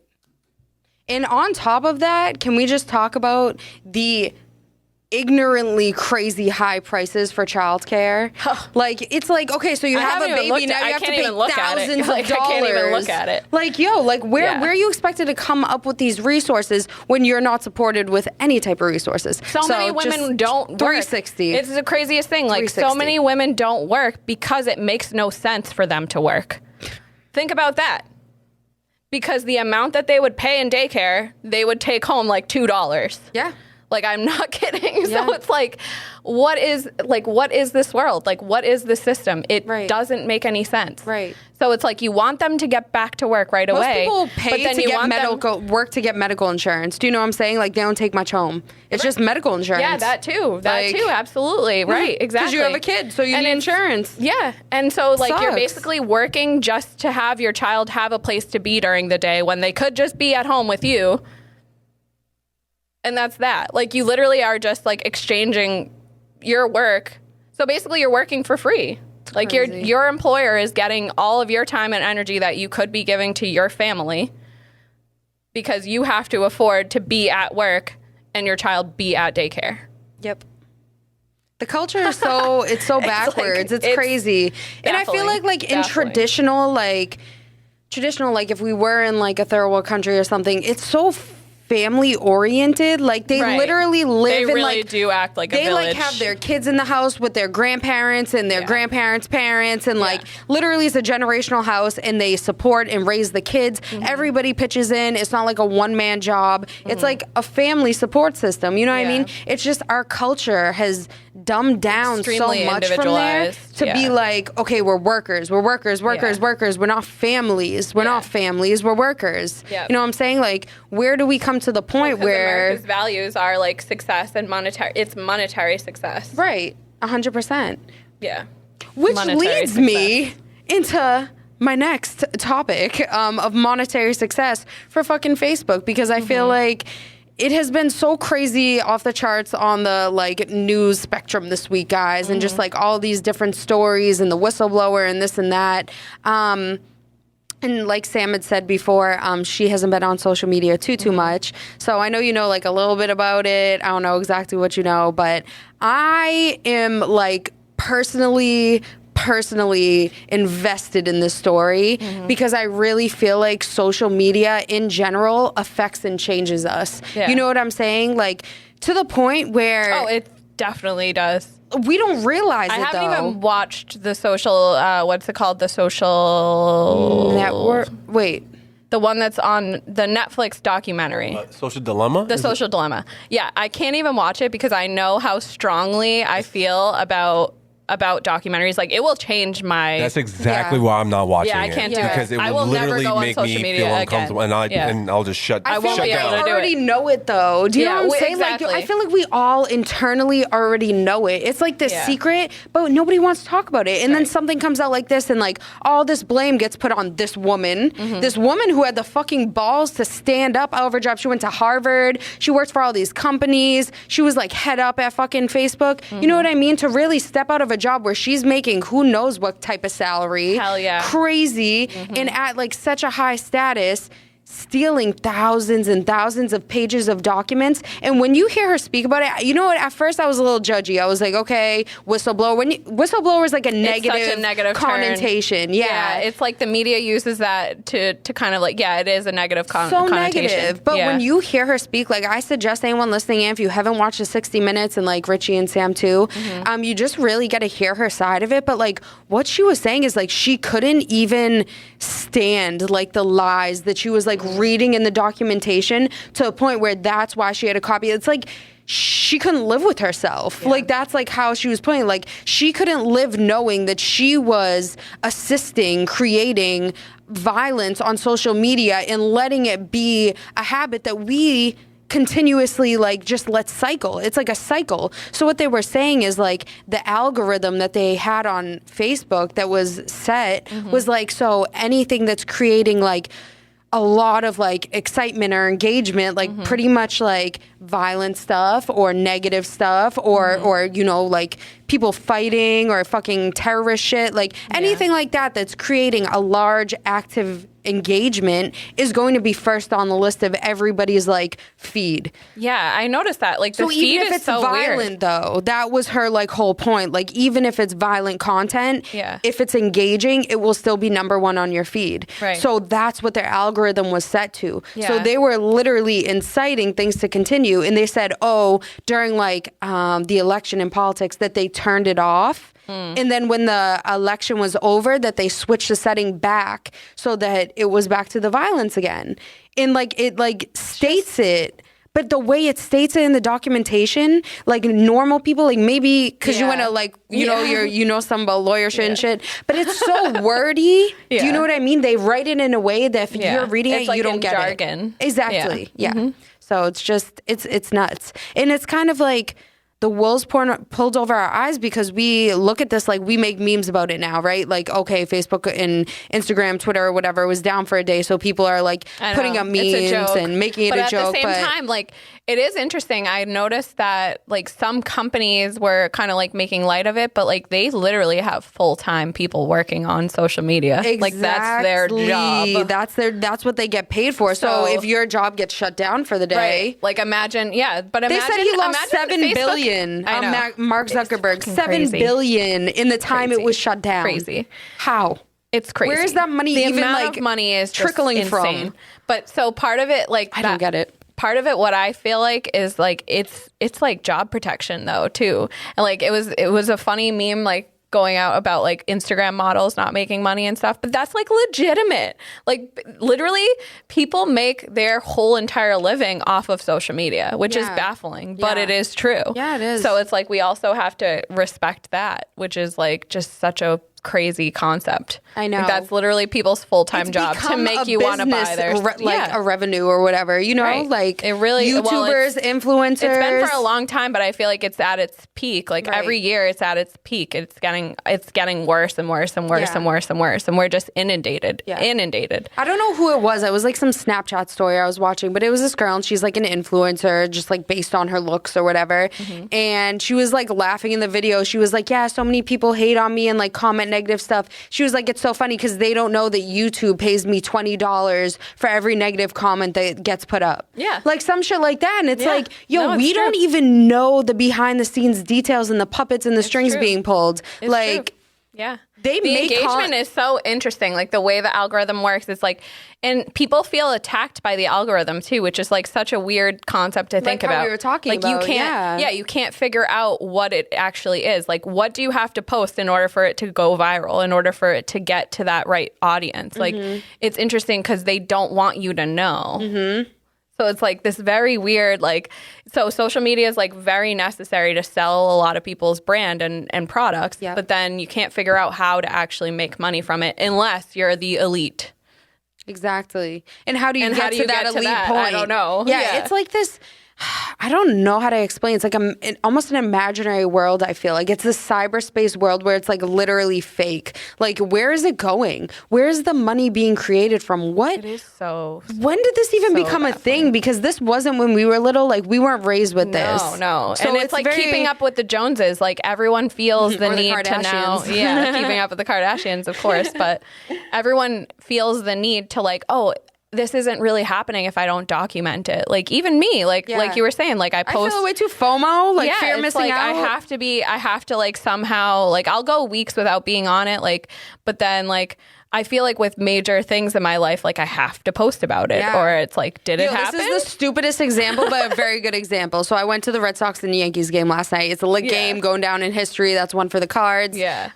And on top of that, can we just talk about the ignorantly crazy high prices for childcare? Like, it's like, okay, so you I have a haven't even baby, looked now at- you I have to can't pay even look at it. thousands Like, of I dollars. can't even look at it. Like, yo, like, where are you expected to come up with these resources when you're not supported with any type of resources? So many women just don't work. 360. It's the craziest thing. Like, so 360. many women don't work because it makes no sense for them to work. Think about that. Because the amount that they would pay in daycare, they would take home like $2. Yeah. Like, I'm not kidding. Yeah. So it's like, what is this world? Like, what is the system? It Right. doesn't make any sense. Right. So it's like you want them to get back to work right Most away. people but pay then to you get want them- work to get medical insurance. Do you know what I'm saying? Like, they don't take much home. It's just medical insurance. Yeah, that too. That Like- too. Absolutely. Right. Exactly. Because you have a kid, so you And need it's- insurance. Yeah. And so, like, you're Sucks. basically working just to have your child have a place to be during the day when they could just be at home with you. And that's that. Like, you literally are just, like, exchanging your work. So basically, you're working for free. Like, crazy. your employer is getting all of your time and energy that you could be giving to your family because you have to afford to be at work and your child be at daycare. Yep. The culture is so it's so backwards. It's crazy. And I feel baffling. like in Baffling. traditional like if we were in like a third world country or something, it's so family oriented. Like, they Right. literally live They in really like do act like a they village. like have their kids in the house with their grandparents and their Yeah. grandparents' parents, and like Yeah. literally it's a generational house, and they support and raise the kids. Mm-hmm. Everybody pitches in. It's not like a one-man job. It's like a family support system. You know what I Yeah. mean? It's just our culture has dumbed down so Extremely much from there individualized, to be yeah. like, okay, we're workers. We're not families. We're Yeah. not families. We're workers. Yep. You know what I'm saying? Like, where do we come to the point Because where America's values are like success and monetary. It's monetary success. right, 100%. Yeah. Which Monetary leads me into my next topic of monetary success for fucking Facebook, because I feel like it has been so crazy off the charts on the like news spectrum this week, guys, and just like all these different stories and the whistleblower and this and that. And like Sam had said before, she hasn't been on social media too much. So I know you know like a little bit about it. I don't know exactly what you know, but I am like personally invested in this story because I really feel like social media in general affects and changes us. Yeah. You know what I'm saying? Like, to the point where Oh, it definitely does. we don't realize I it haven't though. even watched the social, what's it called? The social Network. Wait. The one that's on the Netflix documentary. Social Dilemma? The Social Dilemma. Yeah, I can't even watch it because I know how strongly I feel about documentaries. Like, it will change my... That's exactly Yeah. why I'm not watching Yeah, I it. can't do it. Because it I will will never literally go on make social me media feel again. uncomfortable, Yeah. and I'll just shut I feel won't shut be like able down. I to do already it. know it though. Do you know what I'm saying? Exactly. Like, I feel like we all internally already know it. It's like this Yeah. secret, but nobody wants to talk about it. And then Right. something comes out like this, and like all this blame gets put on this woman. This woman who had the fucking balls to stand up out of her job. She went to Harvard. She worked for all these companies. She was like head up at fucking Facebook. You know what I mean? To really step out of a job where she's making who knows what type of salary. Hell yeah. Crazy. And at like such a high status, stealing thousands and thousands of pages of documents. And when you hear her speak about it, you know what? At first, I was a little judgy. I was like, okay, whistleblower. Whistleblower is like a negative connotation. Turn. Yeah, it's like the media uses that to kind of like, it is a negative connotation. Negative. But when you hear her speak, like I suggest anyone listening in, if you haven't watched the 60 Minutes and like Richie and Sam too, you just really get to hear her side of it. But like what she was saying is like she couldn't even stand like the lies that she was like reading in the documentation to a point where that's why she had a copy. It's like she couldn't live with herself. Yeah. Like that's like how she was putting. Like she couldn't live knowing that she was assisting, creating violence on social media and letting it be a habit that we continuously like just let cycle. It's like a cycle. So what they were saying is like the algorithm that they had on Facebook that was set was like, so anything that's creating like a lot of like excitement or engagement, like pretty much like violent stuff or negative stuff or you know, like people fighting or fucking terrorist shit, like anything like that that's creating a large active engagement is going to be first on the list of everybody's like feed. Yeah, I noticed that. Like the so feed even if is it's so violent weird. though, that was her like whole point. Like even if it's violent content, if it's engaging, it will still be number one on your feed. Right. So that's what their algorithm was set to. Yeah. So they were literally inciting things to continue. And they said, during like the election in politics that they turned it off. And then when the election was over, that they switched the setting back so that it was back to the violence again. And like it like states it, but the way it states it in the documentation, like normal people, like maybe because you want to like, you know, you know some about lawyer shit and shit, but it's so wordy. Do you know what I mean? They write it in a way that if you're reading it, like you don't get jargon. it. Exactly. Yeah. So it's just, it's nuts. And it's kind of like, the wool's pulled over our eyes because we look at this like we make memes about it now, right? Like, okay, Facebook and Instagram, Twitter, or whatever was down for a day, so people are like putting up memes and making it a joke. But at the same time, like it is interesting. I noticed that like some companies were kind of like making light of it, but like they literally have full-time people working on social media. Exactly. Like that's their job. That's what they get paid for. So if your job gets shut down for the day, like imagine, they said he lost $7 billion. Mark Zuckerberg, $7 billion in the time it was shut down. Crazy. How? It's crazy. Where is that money? The even amount like of money is trickling just insane. from. But so part of it, like I don't get it. Part of it, what I feel like is like it's like job protection though too, and like it was a funny meme like going out about like Instagram models not making money and stuff, but that's like legitimate. Like literally people make their whole entire living off of social media, which is baffling, but it is true. Yeah, it is. So it's like we also have to respect that, which is like just such a crazy concept. I know. Like that's literally people's full-time job to make you want to buy their a revenue or whatever, you know, like it really YouTubers, influencers. It's been for a long time, but I feel like it's at its peak. Like every year it's at its peak. It's getting worse and worse and worse and worse and worse. And we're just inundated. Inundated. I don't know who it was. It was like some Snapchat story I was watching, but it was this girl and she's like an influencer just like based on her looks or whatever. And she was like laughing in the video. She was like, yeah, so many people hate on me and like comment negative stuff. She was like, it's so funny because they don't know that YouTube pays me $20 for every negative comment that gets put up. Yeah. Like some shit like that. And it's like, yo, we don't even know the behind the scenes details and the puppets and the strings being pulled. It's like, true. Yeah. The engagement is so interesting. Like the way the algorithm works, it's like, and people feel attacked by the algorithm too, which is like such a weird concept to think about. We were talking about, you can't, you can't figure out what it actually is. Like, what do you have to post in order for it to go viral? In order for it to get to that right audience? Like, it's interesting because they don't want you to know. So it's like this very weird, like, so social media is like very necessary to sell a lot of people's brand and products, but then you can't figure out how to actually make money from it unless you're the elite. Exactly. And how do you get to that elite point? I don't know. Yeah, it's like this. I don't know how to explain. It's like almost an imaginary world, I feel like. It's this cyberspace world where it's like literally fake. Like, where is it going? Where is the money being created from? What? It is so. When did this even so become a baffling. thing? Because this wasn't when we were little. Like, we weren't raised with this. No. So And it's like keeping up with the Joneses. Like, everyone feels the Or the need to now. Kardashians. Yeah, keeping up with the Kardashians, of course. But everyone feels the need to like, oh, this isn't really happening if I don't document it. Like, even me, like you were saying, like I post. I feel way too FOMO, like fear of it's missing like out. I have to like somehow, like I'll go weeks without being on it. Like, but then like, I feel like with major things in my life, like I have to post about it, or it's like, did it happen? This is the stupidest example, but a very good example. So I went to the Red Sox and Yankees game last night. It's a lit game going down in history. That's one for the cards. Yeah.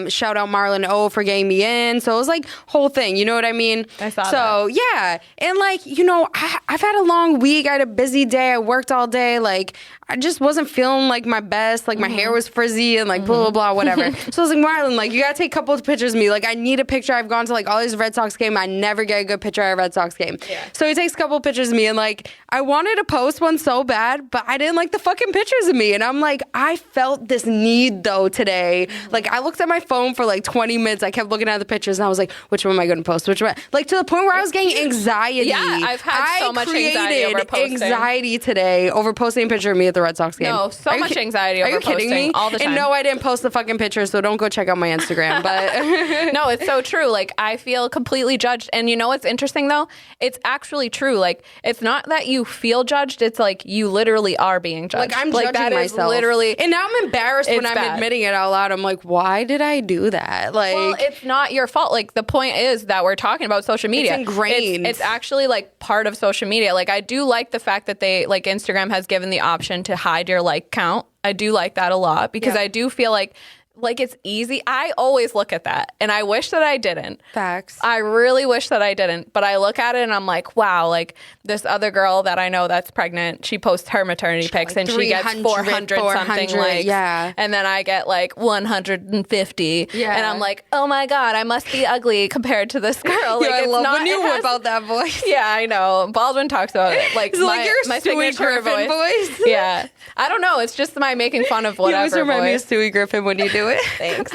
Shout out Marlon O for getting me in. So it was like whole thing. You know what I mean? I saw so, that. yeah. And like, you know, I've had a long week. I had a busy day. I worked all day. Like, I just wasn't feeling like my best. Like, my hair was frizzy and like blah, blah, blah, whatever. So I was like, Marlon, like, you got to take a couple of pictures of me. Like, I need a picture. I've gone to like all these Red Sox game. I never get a good picture at a Red Sox game. Yeah. So he takes a couple of pictures of me and like, I wanted to post one so bad, but I didn't like the fucking pictures of me. And I'm like, I felt this need though today. Like, I looked at my phone for like 20 minutes. I kept looking at the pictures and I was like, which one am I going to post? Which one? Like, to the point where I was getting anxiety. Yeah, I've had so much anxiety over posting. Anxiety today over posting a picture of me at the Red Sox game. No, so much anxiety over posting. Are you kidding me? All the time. And no, I didn't post the fucking picture, so don't go check out my Instagram. But no, it's so true. Like, I feel completely judged. And you know what's interesting though? It's actually true. Like, it's not that you feel judged. It's like you literally are being judged. Like, I'm judging that myself. Literally, and now I'm embarrassed when I'm bad. admitting it out loud. I'm like, why did I do that? Like, well, it's not your fault. Like, the point is that we're talking about social media. It's ingrained. It's actually like part of social media. Like, I do like the fact that they, like, Instagram has given the option to hide your like count. I do like that a lot because I do feel like it's easy. I always look at that and I wish that I didn't. Facts. I really wish that I didn't, but I look at it and I'm like, wow, like this other girl that I know that's pregnant, she posts her maternity pics and she gets 400 something likes. Yeah. And then I get like 150. Yeah. And I'm like, oh my God, I must be ugly compared to this girl. Like, I love when you whip out that voice. Yeah, I know. Baldwin talks about it. Like, It's like your my Stewie signature Griffin voice. Yeah. I don't know. It's just my making fun of You whatever always remind me of voice. Stewie Griffin when you do it. Thanks.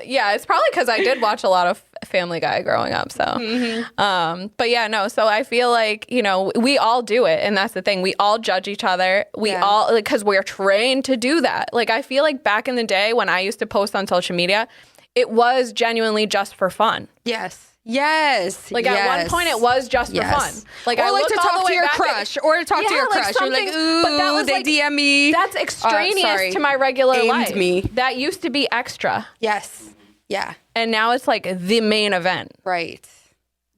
Yeah, it's probably because I did watch a lot of Family Guy growing up. So, but yeah, no. So I feel like, you know, we all do it. And that's the thing. We all judge each other. We all, like, because we're trained to do that. Like, I feel like back in the day when I used to post on social media, it was genuinely just for fun. Yes. Like, at one point, it was just for fun. Like, I like look to all talk the to way your back crush or to talk to your crush. You're like, ooh, but that was they like, DM me. That's extraneous to my regular Aimed life. me. That used to be extra. Yes. Yeah. And now it's like the main event. Right.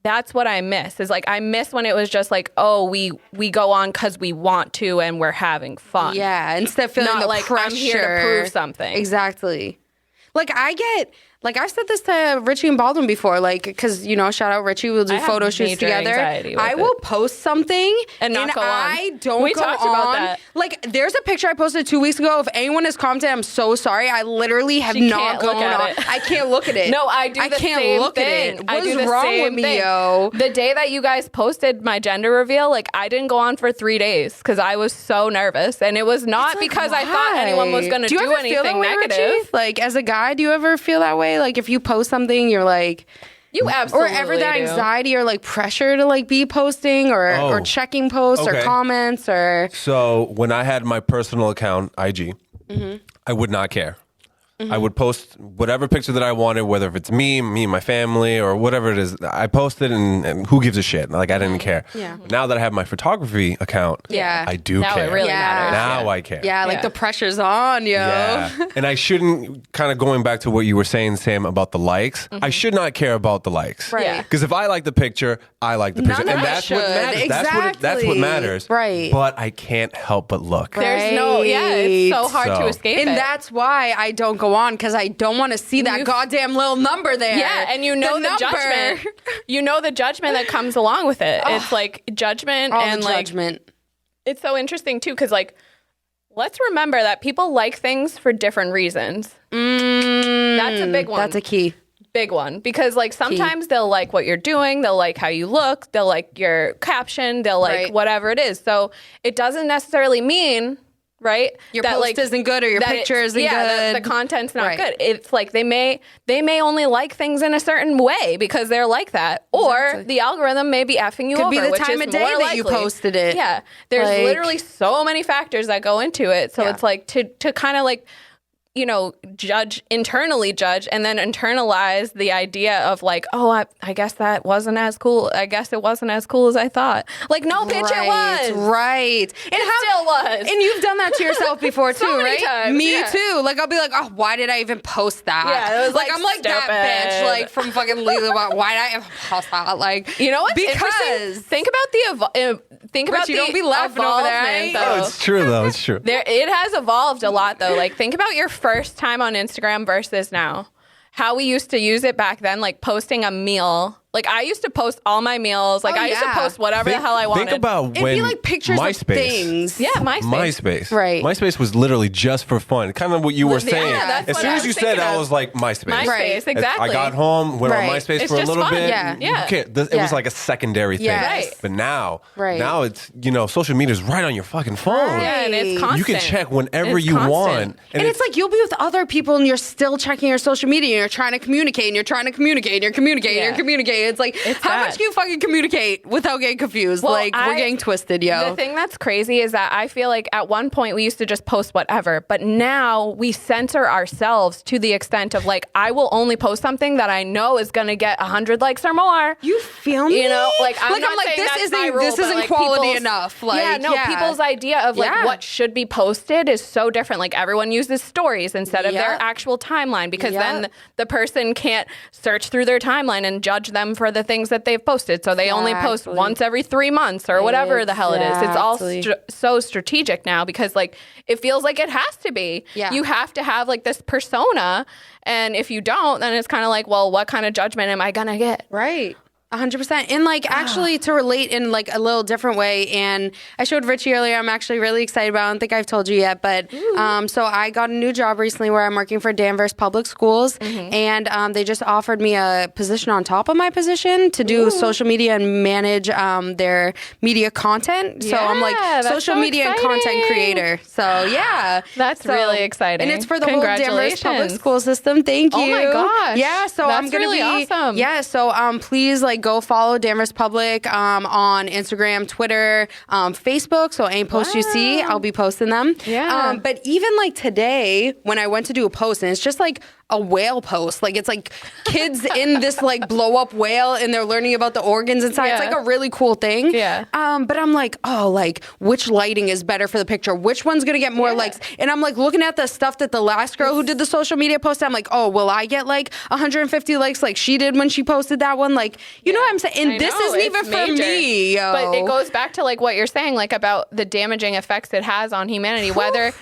That's what I miss. Is like, I miss when it was just like, oh, we go on because we want to and we're having fun. Yeah. Instead of feeling Not the like, pressure. I'm here to prove something. Exactly. Like, I've said this to Richie and Baldwin before, like, because, you know, shout out Richie, we'll do photo shoots together. I will post something and not go on. I don't we go talked on. about that. Like, there's a picture I posted 2 weeks ago. If anyone has commented, I'm so sorry. I literally have not gone on. I can't look at it. No, I do the same thing. Look at it. I do the wrong same with me, thing. yo? The day that you guys posted my gender reveal, like, I didn't go on for 3 days because I was so nervous. And it was not because I thought anyone was going to do anything negative. Richie? Like, as a guy, do you ever feel that way? Like, if you post something, you're like, you absolutely or ever that do. anxiety or like pressure to like be posting or checking posts or comments or. So when I had my personal account, IG, I would not care. I would post whatever picture that I wanted, whether if it's me, my family, or whatever it is. I posted, and who gives a shit? Like, I didn't care. Yeah. Now that I have my photography account, I do now care. It really matters. Now I care. Yeah, like the pressure's on, yo. Yeah. And I shouldn't, kind of going back to what you were saying, Sam, about the likes, I should not care about the likes. Right. Yeah. Because if I like the picture, I like the picture. None And of us that's what should. matters. That's what matters. Right. But I can't help but look. There's no, it's so hard to escape And it. that's why I don't go on, because I don't want to see that goddamn little number there. Yeah, and you know the judgment. You know the judgment that comes along with it. It's like judgment All and the like judgment. It's so interesting too, because like, let's remember that people like things for different reasons. That's a big one. That's a key. Big one, because like sometimes they'll like what you're doing, they'll like how you look, they'll like your caption, they'll like whatever it is. So it doesn't necessarily mean, right, your that post like isn't good or your picture isn't good. The content's not good. It's like they may only like things in a certain way because they're like that, or the algorithm may be effing you Could over, be the which time is of day more that likely. you posted it. Yeah, there's Like- literally so many factors that go into it. So it's like to kind of like, you know, internally judge, and then internalize the idea of like, oh, I guess that wasn't as cool. I guess it wasn't as cool as I thought. Like, no, bitch, it was. Right. And It still was. And you've done that to yourself before So too, many right? times, Me yeah. too. Like, I'll be like, oh, why did I even post that? Yeah, it was, like, I'm like that bitch, stupid. like from fucking Lila. Why did I even post that? Like, You know what's because interesting? Think about Richie, don't be laughing over there, evolvement, eh? though. Oh, it's true though. It's true. It has evolved a lot, though. Like, think about your first time on Instagram versus now. How we used to use it back then, like posting a meal. Like, I used to post all my meals. Like, Oh, I used to yeah. post whatever the hell I wanted. Think about it'd when be like pictures MySpace, of things. Yeah, MySpace. Right. MySpace was literally just for fun. Kind of what you were Yeah, saying. that's As what soon I as you was said, thinking I of. was like MySpace. MySpace, Right. exactly. I got home, went on Right. MySpace It's for a just little fun. bit. Yeah. Yeah. It was Yeah. like a secondary thing. Yes. Right. But now, Right. now it's, you know, social media is right on your fucking phone. Yeah, and it's constant. You can check whenever It's you constant. want. And it's like you'll be with other people and you're still checking your social media and you're trying to communicate and you're trying to communicate and you're communicating and Yeah. you're communicating. It's like, how bad. much can you fucking communicate without getting confused? Well, like, we're getting twisted, yo. The thing that's crazy is that I feel like at one point we used to just post whatever, but now we censor ourselves to the extent of like, I will only post something that I know is going to get 100 likes or more. You feel me? You know, like I'm not saying this that's isn't my rule, this but, isn't like, quality people's- enough. Like, people's idea of like Yeah. what should be posted is so different. Like everyone uses stories instead of their Yep. actual timeline because then Yep. the person can't search through their timeline and judge them for the things that they've posted. So they only post Exactly. once every 3 months or whatever the hell it is. It's all Exactly. so strategic now because like it feels like it has to be. Yeah. You have to have like this persona, and if you don't, then it's kind of like, well, what kind of judgment am I gonna get? Right. 100%. And like actually to relate in like a little different way. And I showed Richie earlier, I'm actually really excited about, I don't think I've told you yet, but so I got a new job recently where I'm working for Danvers Public Schools and they just offered me a position on top of my position to do social media and manage their media content. So I'm like Yeah, that's social so media and content exciting. creator. So yeah. That's really exciting. And it's for the whole Danvers Public Congratulations. School system. Thank you. Oh my gosh. Yeah. So That's I'm going to really be, awesome. yeah. So please like go follow Danvers Public on Instagram, Twitter, Facebook. So any posts you see, I'll be posting them. Yeah. But even like today, when I went to do a post, and it's just like a whale post. Like it's like kids in this like blow up whale, and they're learning about the organs inside. It's Yeah. like a really cool thing. Yeah. But I'm like, oh, like which lighting is better for the picture? Which one's gonna get more likes? And I'm like looking at the stuff that the last girl who did the social media post. I'm like, oh, will I get like 150 likes like she did when she posted that one? Like, you know what I'm saying? And I this know, isn't it's even for major. me, yo. But it goes back to like what you're saying, like about the damaging effects it has on humanity, whether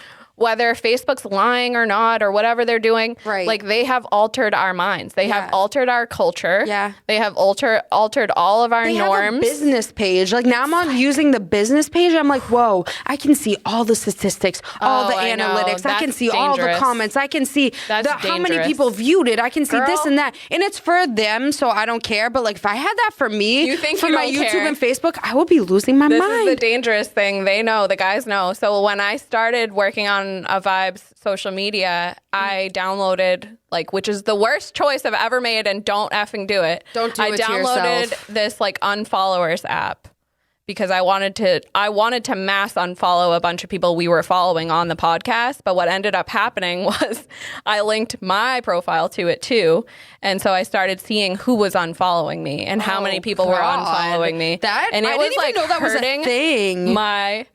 Facebook's lying or not, or whatever they're doing. Right. Like they have altered our minds. They have altered our culture. Yeah. They have altered all of our They norms. have a business page. Like now I'm on using the business page. I'm like, whoa, I can see all the statistics, all the I know. analytics. I can That's see all the dangerous. comments. I can see That's how many dangerous. people viewed it. I can see this Girl. and that. And it's for them, so I don't care. But like if I had that for me, You think for you my don't YouTube care. and Facebook, I would be losing my This mind. is the dangerous thing. They know, the guys know. So when I started working on a Vibes social media, I downloaded, like, which is the worst choice I've ever made, and don't effing do it. Don't do I it to downloaded yourself. this like unfollowers app because I wanted to mass unfollow a bunch of people we were following on the podcast. But what ended up happening was I linked my profile to it too. And so I started seeing who was unfollowing me and how many people were God. unfollowing me. That- and it I was didn't even like know that was a hurting thing. my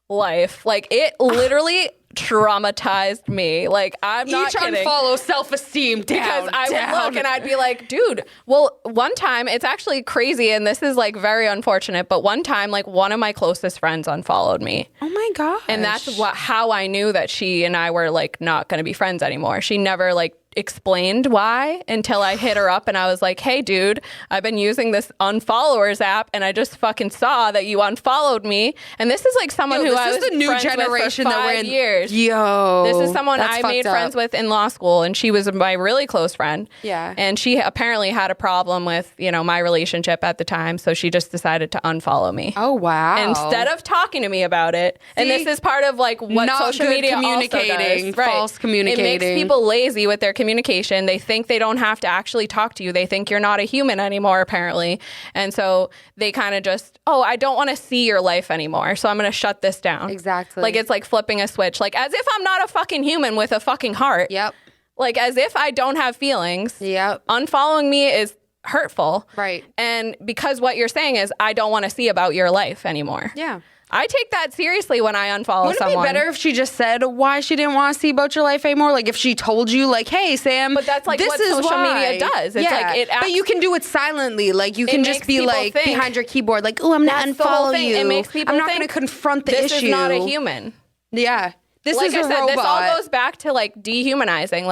life. Like it literally traumatized me. Like I'm not Each kidding. unfollow self-esteem down. Because I would down. look and I'd be like, dude, well, one time, it's actually crazy, and this is like very unfortunate, but one time, like one of my closest friends unfollowed me. Oh my God. And that's how I knew that she and I were like not going to be friends anymore. She never like explained why until I hit her up and I was like, hey, dude, I've been using this unfollowers app and I just fucking saw that you unfollowed me. And this is like someone who I was the new friends generation with for that we're 5 in. years. Yo, This is someone that's I fucked made up. friends with in law school, and she was my really close friend. Yeah. And she apparently had a problem with, my relationship at the time, so she just decided to unfollow me. Oh wow! Instead of talking to me about it. And this is part of like what not social good media communicating, also does. Right. false communicating. It makes people lazy with their communication. They think they don't have to actually talk to you. They think you're not a human anymore, apparently. And so they kind of just, I don't want to see your life anymore, so I'm going to shut this down. Exactly. Like it's like flipping a switch. Like as if I'm not a fucking human with a fucking heart. Yep. Like as if I don't have feelings. Yep. Unfollowing me is hurtful. Right. And because what you're saying is I don't want to see about your life anymore. Yeah. I take that seriously when I unfollow Wouldn't someone. it be better if she just said why she didn't want to see about your life anymore? Like if she told you, like, "Hey, Sam, But that's like this what is social why." media does. It's like it but you can do it silently. Like you can just makes be people like think- behind your keyboard, like, "Oh, I'm not That's the whole unfollow thing. you." It makes people I'm not think going to confront the this issue. is not a human. Yeah. This Like is I a said, robot. this all goes back to like dehumanizing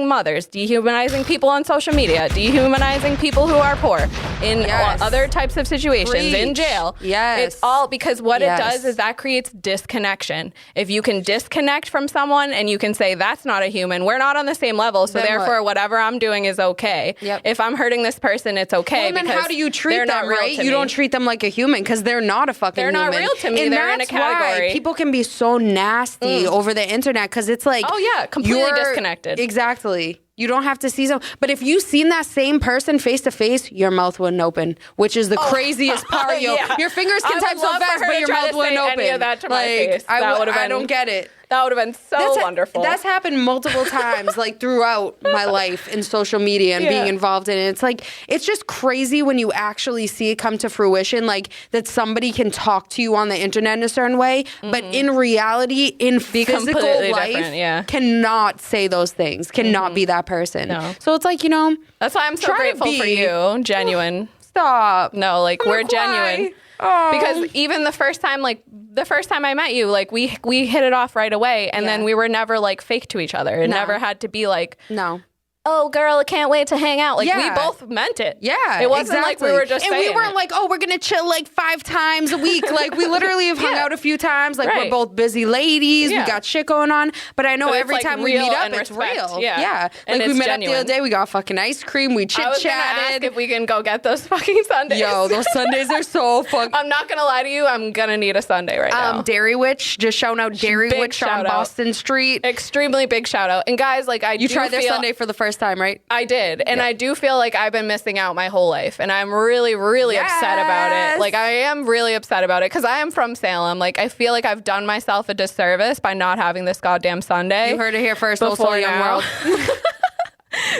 mothers, dehumanizing people on social media, dehumanizing people who are poor in Yes. other types of situations, in Preach. jail. Yes. It's all because what Yes. it does is that creates disconnection. If you can disconnect from someone and you can say, that's not a human, we're not on the same level, so Then what? therefore whatever I'm doing is okay. Yep. If I'm hurting this person, it's okay. Well, then because how do you treat they're not them, real right? to You me. don't treat them like a human because they're not a fucking They're human. not real to me. And They're in a that's why category. people can be so nasty over the internet because it's like, Oh, yeah, completely you're- disconnected. Exactly. You don't have to see some. But if you seen that same person face to face, your mouth wouldn't open, which is the craziest part, yo. Yeah. Your fingers I can would type so love for fast, her but to your try mouth to wouldn't say open. any of that to my face. I That would've I been- don't get it. That would have been so wonderful. That's happened multiple times, like throughout my life in social media and being involved in it. It's like, it's just crazy when you actually see it come to fruition, like that somebody can talk to you on the internet in a certain way, but in reality, in physical completely life, different, yeah. cannot say those things, cannot be that person. No. So it's like, That's why I'm so Try to grateful for be- you. Genuine. stop. No, like I'm we're gonna cry. genuine. Oh. Because even the first time I met you, like we hit it off right away, and then Yeah. we were never like fake to each other. It No. never had to be like, No. oh girl, I can't wait to hang out. Like we Yeah. both meant it. Yeah, It wasn't like we were just and saying we weren't it. like, oh, we're gonna chill like 5 times a week. Like we literally have hung Yeah. out a few times. Like we're Right. both busy ladies. Yeah. We got shit going on. But I know But it's, every like, time we real meet up, and it's respect. real. Yeah. And Like we it's met up the genuine. other day. We got fucking ice cream. We chit I was gonna ask chatted. if we can go get those fucking Sundays. Yo, those Sundays are so fun. I'm not gonna lie to you. I'm gonna need a Sunday right now. Dairy Witch, just shouting out Dairy Big Witch shout on out. Boston Street. Extremely big shout out. And guys, like You tried their Sunday for the first time, right? I did. And I do feel like I've been missing out my whole life. And I'm really, really upset about Yes. it. Like, I am really upset about it because I am from Salem. Like, I feel like I've done myself a disservice by not having this goddamn Sunday. You heard it here first. Before Also, Young now. World.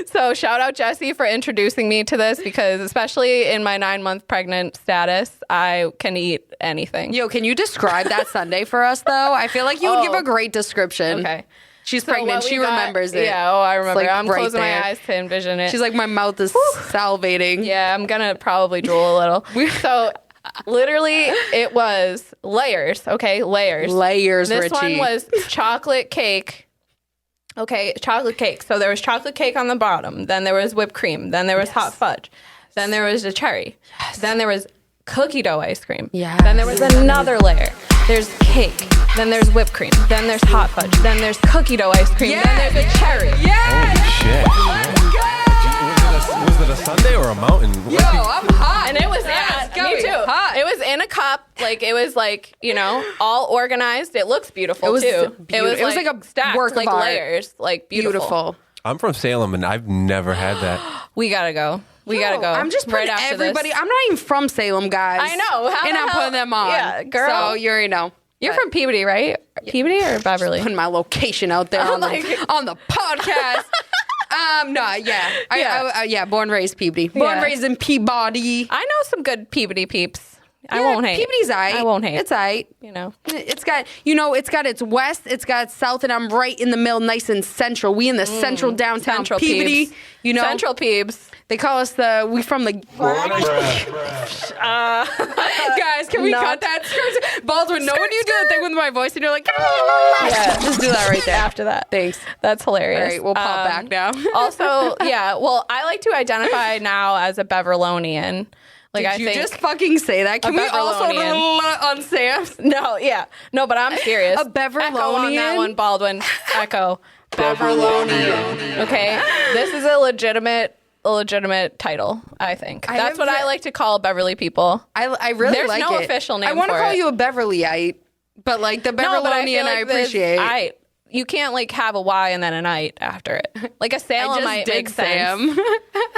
So, shout out Jesse for introducing me to this because, especially in my 9-month pregnant status, I can eat anything. Yo, can you describe that Sunday for us, though? I feel like you would give a great description. Okay. She's So pregnant. what we She got- remembers it. Yeah, I remember. like, I'm right closing there. my eyes to envision it. She's like, my mouth is salivating. Yeah, I'm gonna probably drool a little. So, literally, it was layers. Okay, layers. Layers, This Richie. one was chocolate cake. Okay, chocolate cake. So there was chocolate cake on the bottom. Then there was whipped cream. Then there was hot fudge. Then there was a cherry. Then there was cookie dough ice cream. Yes. Then there was another layer. There's cake. Then there's whipped cream. Then there's hot fudge. Then there's cookie dough ice cream. Yes. Then there's a cherry. Yes! Shit. Was it a Sunday or a mountain? Yo, I'm hot. And it was, Let's go. me too. Hot. It was in a cup. Like, it was like, all organized. It looks beautiful It was too. it was like a stacked, work of like art. layers. Like, beautiful. I'm from Salem and I've never had that. We gotta go. We gotta go. I'm just putting right after everybody. This. I'm not even from Salem, guys. I know. How and the I'm hell- putting them on. Yeah, girl. So you already know. You're from Peabody, right? Peabody or Beverly? Putting my location out there on, like- on the podcast. No, yeah. Yeah. Born, raised Peabody. Born, Yeah. raised in Peabody. I know some good Peabody peeps. I Yeah, won't hate. Peabody's aight. I won't hate. It's aight. It's got its west, it's got its south, and I'm right in the middle, nice and central. We in the central downtown Central Peabody. Peebs. You know, Central Peebs. They call us we from the. Guys, can we cut that? Baldwin, know when you do the thing with my voice and you're like, Yeah. just do that right there. After that. Thanks. That's hilarious. All right, we'll pop back now. Also, yeah, well, I like to identify now as a Beverlonian. Like, Did I you think just fucking say that? Can we also Beverlonian. on Sam's? No, but I'm serious. A Beverlonian? Echo on that one, Baldwin. Echo. Beverlonian. Okay, this is a legitimate title. I think that's what I like to call Beverly people. I really There's like it. no official name I want to for call it. you a Beverlyite, but like the No, but Beverlonian, feel like I appreciate. You can't like have a Y and then a night after it. Like a Salemite makes sense.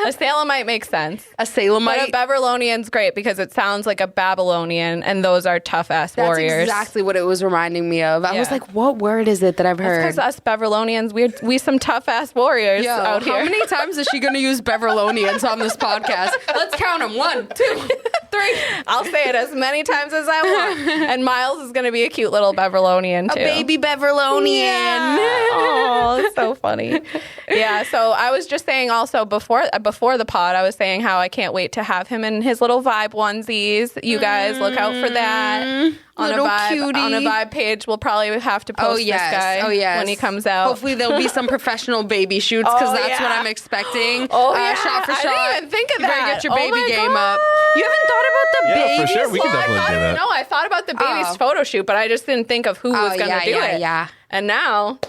A Salemite makes sense. A Salemite. But a Beverlonian's great because it sounds like a Babylonian, and those are tough ass warriors. That's exactly what it was reminding me of. I was Yeah. like, what word is it that I've heard? Because us Beverlonians, we some tough ass warriors out here. How many times is she going to use Beverlonians on this podcast? Let's count them. 1, 2, 3. I'll say it as many times as I want. And Miles is going to be a cute little Beverlonian too. A baby Beverlonian. Oh, it's so funny. Yeah, so I was just saying also before the pod, I was saying how I can't wait to have him in his little vibe onesies. You guys look out for that. On Little a vibe cutie. on a vibe page, we'll probably have to post this guy when he comes out. Hopefully there'll be some professional baby shoots because that's what I'm expecting. Shot for shot. I didn't even think of You better that. get your baby my game God. up. You haven't thought about the Yeah, baby? for sure. We can definitely do that. No, I thought about the baby's photo shoot, but I just didn't think of who was going to do it. Yeah. And now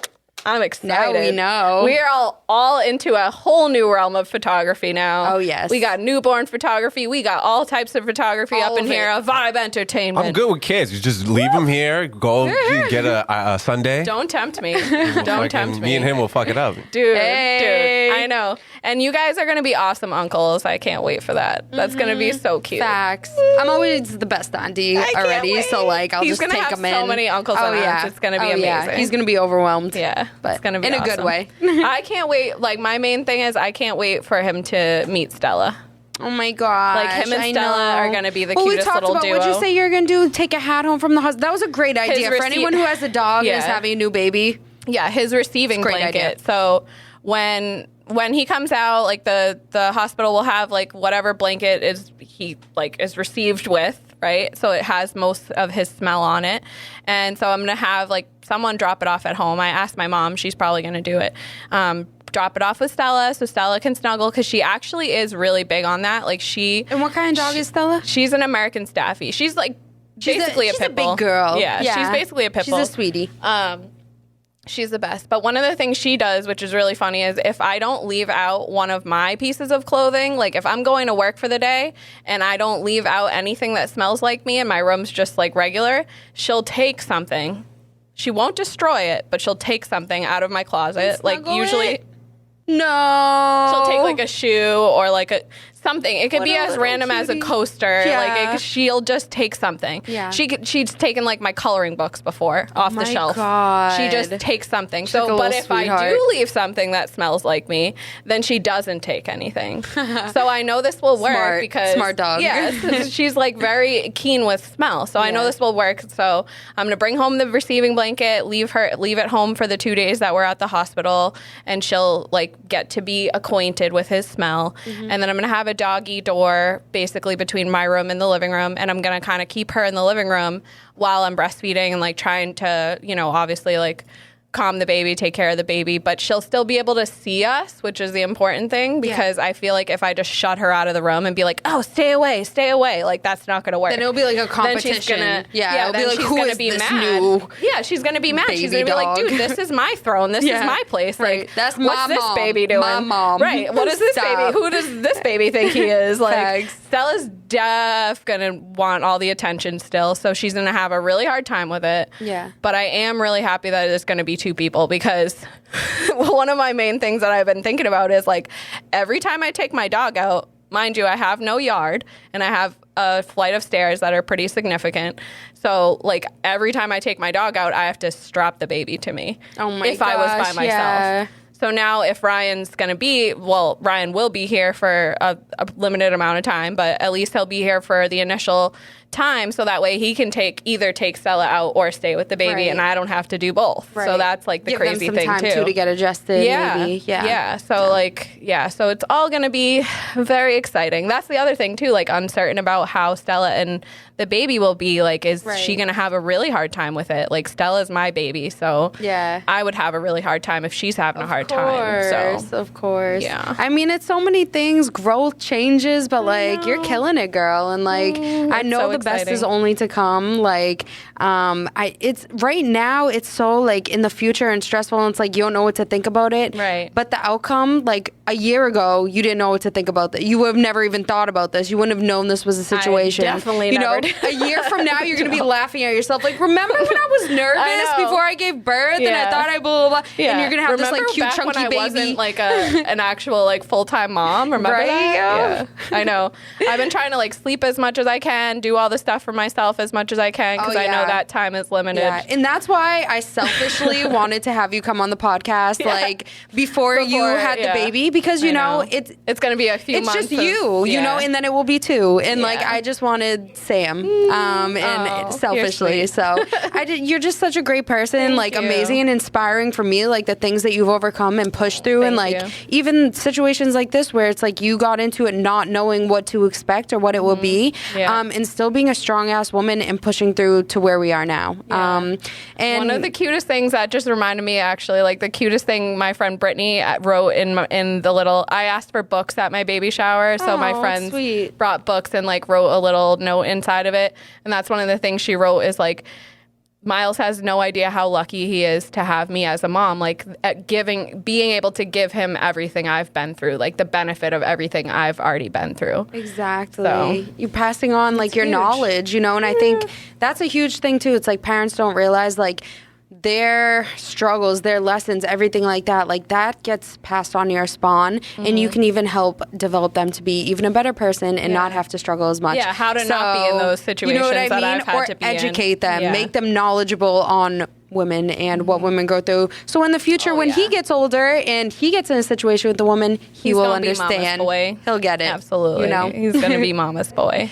I'm excited. Now we know. We are all into a whole new realm of photography now. Oh, yes. We got newborn photography. We got all types of photography All up in of here. it. A vibe entertainment. I'm good with kids. You just leave them here, go get a Sunday. Don't tempt me. Don't tempt me. Me and him will fuck it up. Dude, Hey. I know. And you guys are going to be awesome uncles. I can't wait for that. That's going to be so cute. Facts. I'm always the best auntie I can't already, wait. so like I'll He's just gonna take have them in. so many uncles and aunts. It's gonna be amazing. He's gonna be overwhelmed. Yeah, but it's gonna be in a awesome. good way. I can't wait. Like my main thing is I can't wait for him to meet Stella. Oh my god! Like him and Stella are gonna be the we cutest talked little about, duo. What'd you say you were gonna do? Take a hat home from the hospital. That was a great idea for anyone who has a dog and is having a new baby. Yeah, his receiving Great blanket. idea. So when he comes out, like the hospital will have like whatever blanket is received with, right? So it has most of his smell on it. And so I'm gonna have like someone drop it off at home. I asked my mom, she's probably gonna do it. Drop it off with Stella so Stella can snuggle because she actually is really big on that. Like And what kind of dog is Stella? She's an American Staffy. She's like basically a she's pit a bull. big girl. Yeah, she's basically a pit bull. She's a sweetie. She's the best. But one of the things she does, which is really funny, is if I don't leave out one of my pieces of clothing, like if I'm going to work for the day and I don't leave out anything that smells like me and my room's just like regular, she'll take something. She won't destroy it, but she'll take something out of my closet. Like usually... No. She'll take like a shoe or like something. It could be as random as a coaster. Yeah. Like she'll just take something. Yeah. She's taken like my coloring books before off the shelf. God. She just takes something. She's like a But little if I sweetheart. do leave something that smells like me, then she doesn't take anything. So I know this will work Smart. because Smart dog. Yeah, she's like very keen with smell. So I know this will work. So I'm gonna bring home the receiving blanket, leave it home for the 2 days that we're at the hospital, and she'll like get to be acquainted with his smell. And then I'm gonna have a doggy door basically between my room and the living room, and I'm gonna kind of keep her in the living room while I'm breastfeeding and like trying to, obviously like calm the baby, take care of the baby, but she'll still be able to see us, which is the important thing because I feel like if I just shut her out of the room and be like, oh, stay away, like that's not going to work. Then it'll be like a competition. Then she's gonna, it'll be like, she's who gonna is be this mad. new Yeah, she's gonna be mad. She's gonna baby be like, dog? dude, this is my throne. This is my place. Right. Like, That's my what's this mom. baby doing? My mom. Right. What is this Stop. baby? Who does this baby think he is? Like, Facts. Stella's gonna want all the attention still, so she's gonna have a really hard time with it. Yeah. But I am really happy that it's gonna be 2 people because one of my main things that I've been thinking about is like every time I take my dog out, mind you, I have no yard and I have a flight of stairs that are pretty significant. So like every time I take my dog out, I have to strap the baby to me. Oh my if I was by gosh, myself. yeah. So now if Ryan will be here for a limited amount of time, but at least he'll be here for the initial time so that way he can either take Stella out or stay with the baby, Right. and I don't have to do both. Right. So that's like the Give crazy them some thing time too. to get adjusted. Maybe. Yeah. So it's all going to be very exciting. That's the other thing too, like uncertain about how Stella and the baby will be. Like, is she going to have a really hard time with it? Like, Stella's my baby, so Yeah. I would have a really hard time if she's having a hard time. So Of course. Yeah. I mean, it's so many things, growth changes, but like you're killing it, girl. And like I know so the best is exciting. only to come. Like it's right now it's so like in the future and stressful, and it's like you don't know what to think about it. Right. But the outcome, like a year ago, you didn't know what to think about that. You would have never even thought about this. You wouldn't have known this was a situation. definitely you never know, did. a year from now you're gonna be laughing at yourself. Like, remember when I was nervous know. before I gave birth and I Yeah. thought I blah blah blah, and you're gonna have Remember this like cute back chunky when I baby. wasn't like an actual like full-time mom? Remember Right? that? Yeah. Yeah, I know. I've been trying to like sleep as much as I can, do all the stuff for myself as much as I can because I know that time is limited. Yeah, and that's why I selfishly wanted to have you come on the podcast like before you had the baby, because you know it's going to be a few it's months. just you know, and then it will be two, and like Yeah. I just wanted Sam, and selfishly, you're so you're just such a great person, Thank like you. amazing and inspiring for me, like the things that you've overcome and pushed through, and like Thank you. even situations like this where it's like you got into it not knowing what to expect or what it will be, Yeah. and still being a strong ass woman and pushing through to where we are now. Yeah. And one of the cutest things that just reminded me, actually, like the cutest thing my friend Brittany wrote in the little, I asked for books at my baby shower, so my Aw, friends sweet. brought books and like wrote a little note inside of it, and that's one of the things she wrote is like, Miles has no idea how lucky he is to have me as a mom, like at being able to give him everything I've been through, like the benefit of everything I've already been through. Exactly. So, you're passing on like your huge. knowledge, you know, and I think that's a huge thing too. It's like parents don't realize like their struggles, their lessons, everything like that gets passed on to your spawn, and you can even help develop them to be even a better person and not have to struggle as much. Yeah, how to not be in those situations you know what I that mean? I've had or to be in. educate them, Yeah. make them knowledgeable on women and what women go through. So in the future, when he gets older and he gets in a situation with a woman, He's will gonna be mama's understand. boy. He'll get it. Absolutely. You know? He's going to be mama's boy.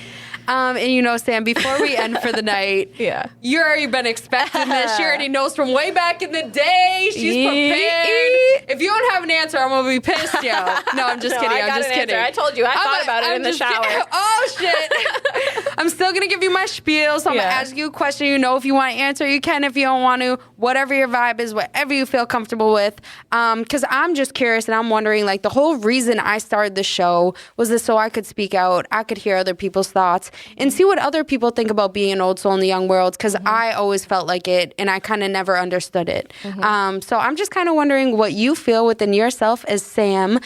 And you know, Sam, before we end for the night, Yeah. you already been expecting this. She already knows from way back in the day. She's prepared. If you don't have an answer, I'm gonna be pissed, yo. No, I'm just kidding. I I'm got just an kidding. answer. I told you. I thought about it in the just shower. Oh shit. I'm still gonna give you my spiel. So I'm gonna Yeah. ask you a question. You know, if you want to answer, you can. If you don't want to, whatever your vibe is, whatever you feel comfortable with. Because I'm just curious and I'm wondering, like, the whole reason I started the show was this so I could speak out, I could hear other people's thoughts and see what other people think about being an old soul in the young world. Because I always felt like it, and I kind of never understood it. So I'm just kind of wondering what you feel within yourself as Sam.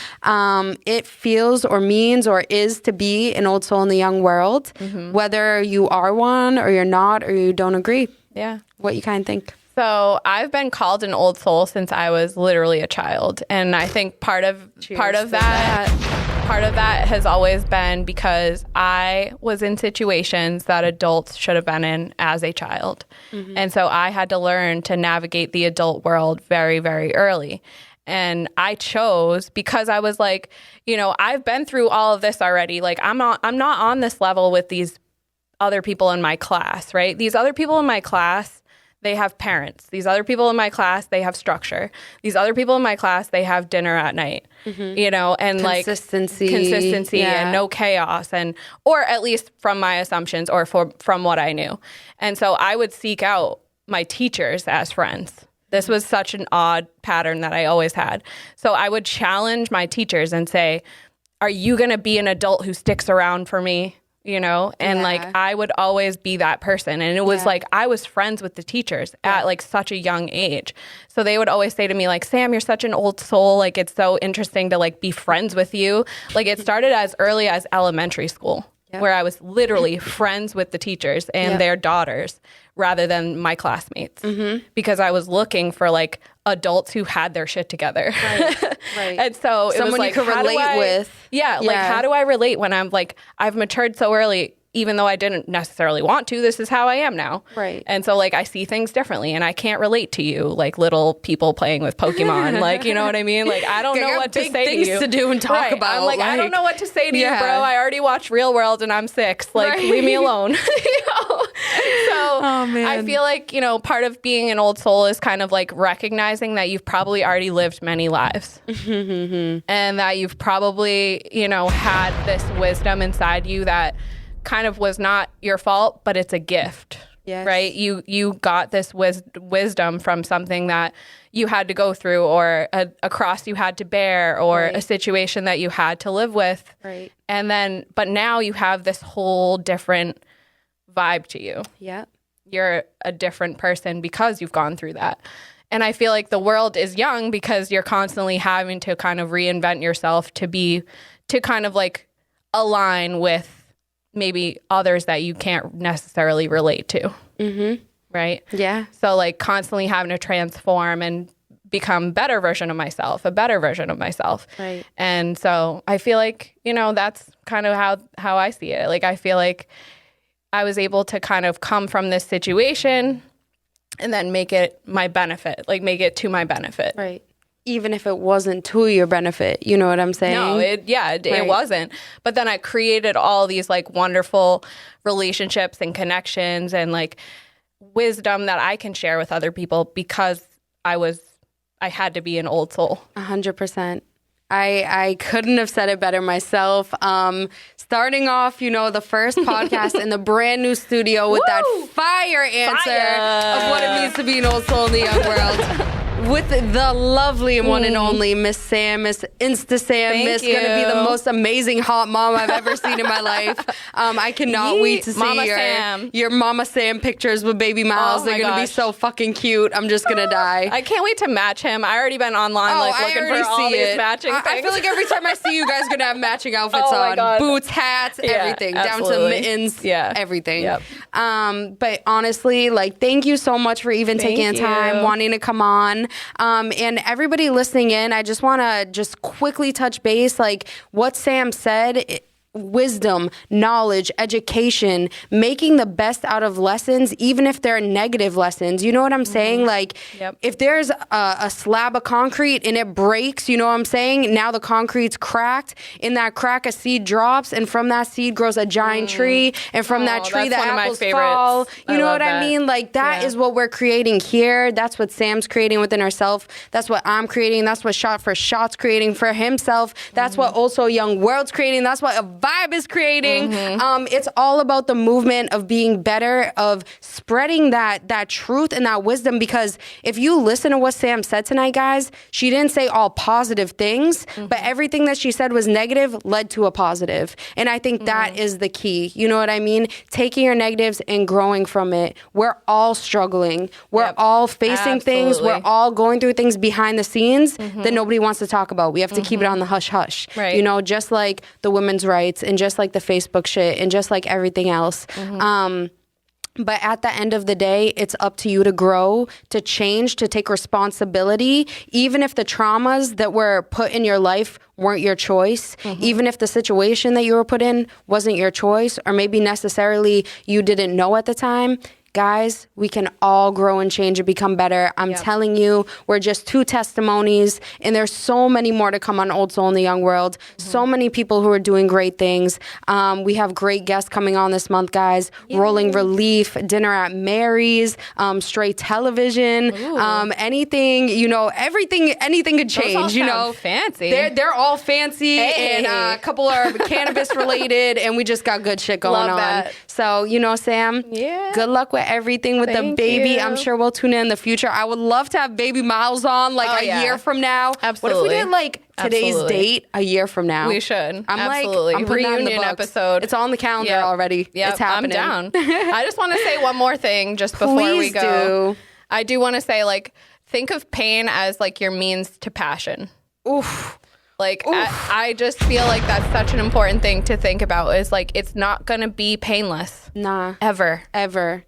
It feels or means or is to be an old soul in the young world, whether you are one or you're not or you don't agree. Yeah. What you kind of think. So I've been called an old soul since I was literally a child, and I think part of that has always been because I was in situations that adults should have been in as a child, and so I had to learn to navigate the adult world very, very early. And I chose because I was like, you know, I've been through all of this already. Like I'm not on this level with these other people in my class, right? These other people in my class, they have parents. These other people in my class, they have structure. These other people in my class, they have dinner at night, you know, and consistency and no chaos, and or at least from my assumptions or from what I knew. And so I would seek out my teachers as friends. This was such an odd pattern that I always had. So I would challenge my teachers and say, are you going to be an adult who sticks around for me? You know, and like I would always be that person. And it was like I was friends with the teachers at like such a young age. So they would always say to me, like, Sam, you're such an old soul. Like, it's so interesting to like be friends with you. Like, it started as early as elementary school, where I was literally friends with the teachers and their daughters rather than my classmates, because I was looking for like adults who had their shit together. Right. And so it Someone was like, you could relate with. Yeah, like how do I relate when I'm like, I've matured so early even though I didn't necessarily want to, this is how I am now. Right. And so like I see things differently and I can't relate to you like little people playing with Pokemon. Like, you know what I mean? Like I don't know what to say to you. Things to do and talk about. I'm like, I don't know what to say to you, bro. I already watched Real World and I'm 6. Like leave me alone. You know? So I feel like, you know, part of being an old soul is kind of like recognizing that you've probably already lived many lives and that you've probably, you know, had this wisdom inside you that kind of was not your fault, but it's a gift. Yes. Right? You got this wisdom from something that you had to go through, or a cross you had to bear, or a situation that you had to live with. Right. And then, but now you have this whole different vibe to you. Yeah. You're a different person because you've gone through that. And I feel like the world is young because you're constantly having to kind of reinvent yourself to kind of like align with maybe others that you can't necessarily relate to. Mm-hmm. Right? Yeah. So like constantly having to transform and become a better version of myself. Right. And so I feel like, you know, that's kind of how I see it. Like I feel like I was able to kind of come from this situation and then make it my benefit, like make it to my benefit. Right. Even if it wasn't to your benefit, you know what I'm saying? No, it wasn't. But then I created all these like wonderful relationships and connections and like wisdom that I can share with other people because I had to be an old soul. 100%. I couldn't have said it better myself. Starting off, you know, the first podcast in the brand new studio with that fire answer of what it means to be an old soul in the young world. With the lovely one and only Miss Sam, Miss Instaaaasam, Miss you. Gonna be the most amazing hot mom I've ever seen in my life. I cannot wait to see Mama Sam. your Mama Sam pictures with baby Miles. Oh They're my gonna be gosh. so fucking cute. I'm just gonna die. I can't wait to match him. I already been online like I looking already for all see these it. matching things. I feel like every time I see you guys gonna have matching outfits Oh my on. God. Boots, hats, everything. Down to absolutely. mittens, Yeah. everything. Yep. But honestly, like, thank you so much for even taking the time, you. wanting to come on. And everybody listening in, I just want to just quickly touch base, like what Sam said. Wisdom, knowledge, education, making the best out of lessons, even if they're negative lessons. You know what I'm saying? Like, if there's a slab of concrete and it breaks, you know what I'm saying? Now the concrete's cracked. In that crack, a seed drops, and from that seed grows a giant tree. And from that tree, the that's one of my apples favorites. fall. You I know love what I that. mean? Like, that is what we're creating here. That's what Sam's creating within herself. That's what I'm creating. That's what Shot for Shot's creating for himself. That's what Also Young World's creating. That's what a Vibe is creating. It's all about the movement of being better, of spreading that truth and that wisdom. Because if you listen to what Sam said tonight, guys, she didn't say all positive things, but everything that she said was negative led to a positive. And I think that is the key. You know what I mean? Taking your negatives and growing from it. We're all struggling. We're all facing things. We're all going through things behind the scenes that nobody wants to talk about. We have to keep it on the hush hush. Right. You know, just like the women's rights and just like the Facebook shit and just like everything else. But at the end of the day, it's up to you to grow, to change, to take responsibility, even if the traumas that were put in your life weren't your choice, even if the situation that you were put in wasn't your choice, or maybe necessarily you didn't know at the time. Guys, we can all grow and change and become better. I'm telling you, we're just 2 testimonies, and there's so many more to come on Old Soul in the Young World. So many people who are doing great things. We have great guests coming on this month, guys. Rolling Relief, Dinner at Mary's, Straight Television, anything, you know, anything could change. Those all you sound know, fancy. They're all fancy, and a couple are cannabis related, and we just got good shit going Love on. that. So, you know, Sam, good luck with everything with the Thank baby. you. I'm sure we'll tune in the future. I would love to have baby Miles on like a year from now. Absolutely. What if we did like today's Absolutely. date a year from now? We should. I'm Absolutely. like, I'm putting that in the Reunion books. episode. It's on the calendar already. It's happening. I'm down. I just want to say one more thing just before we Please go. do. I do want to say, like, think of pain as like your means to passion. Oof. Like, I just feel like that's such an important thing to think about is like, it's not going to be painless. Nah. Ever. Ever.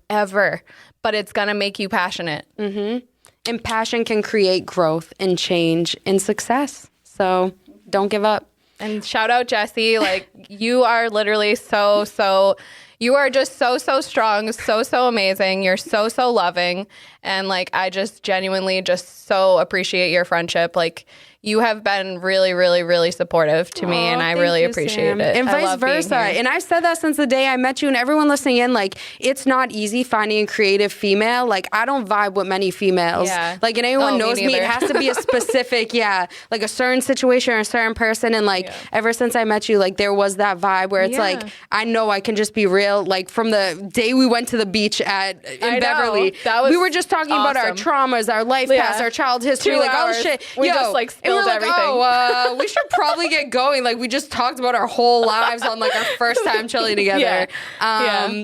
But it's going to make you passionate. And passion can create growth and change and success. So don't give up. And shout out Jessie. Like, you are literally so you are just so strong, so amazing. You're so loving. And like, I just genuinely just so appreciate your friendship. Like, you have been really supportive to me, and I really appreciate it. And I vice love being versa. here. And I've said that since the day I met you, and everyone listening in, like, it's not easy finding a creative female. Like, I don't vibe with many females. Yeah. Like, and anyone Oh, me knows me, it neither. has to be a specific, like a certain situation or a certain person. And like, ever since I met you, like, there was that vibe where it's like, I know I can just be real. Like, from the day we went to the beach in Beverly, That was we were just talking about our awesome. traumas, our life past, our child history. 2 like, hours. oh shit. We just like and we're spilled like, everything. oh, we should probably get going. Like, we just talked about our whole lives on like our first time chilling together.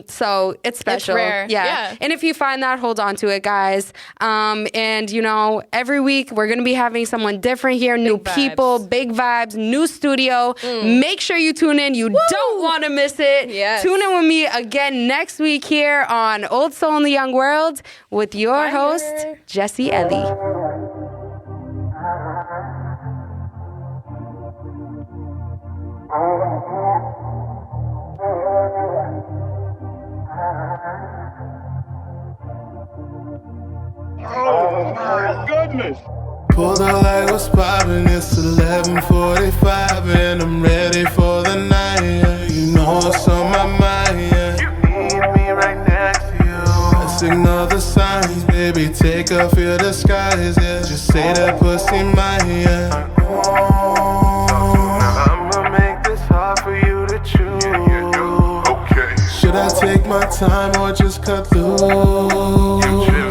So it's special. rare. Yeah. Yeah. And if you find that, hold on to it, guys. And you know, every week we're gonna be having someone different here, new people, big vibes, new studio. Make sure you tune in. You don't want to miss it. Yes. Tune in with me again next week here on Old Soul in the Young World with your host, Jessie Ellie. Oh my goodness. Pulled up like what's poppin', it's 11:45 and I'm ready for the night, yeah. You know what's on my mind, yeah. You need me right next to you. Let's ignore the signs, baby, take off your disguise, yeah. Just say that pussy mine, yeah. I'ma make this hard for you to choose. Okay. Should I take my time or just cut loose?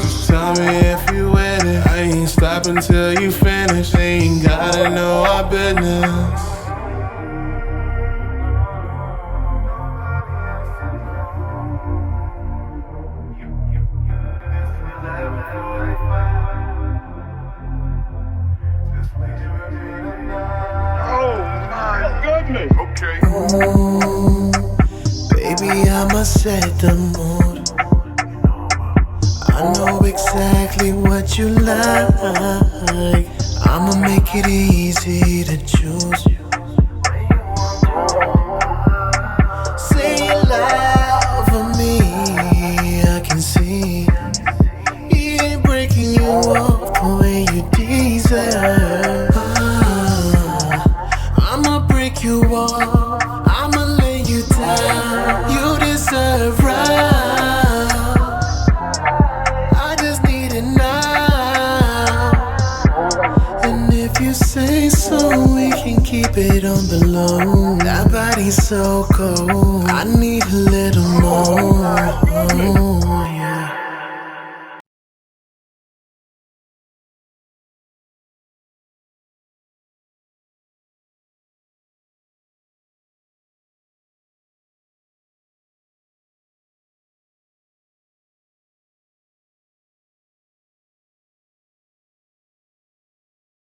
Just tell me if you with it. I ain't stopping till you finish. They ain't gotta know our business. Oh my goodness. Okay. Baby, I'ma set the mood. I know exactly what you like. I'ma make it easy to choose. Say you love for me, I can see. He ain't breaking you off the way you deserve. I'ma break you off, I'ma lay you down. You deserve right. I just need it now. And if you say so, we can keep it on the low. That body's so cold, I need a little more.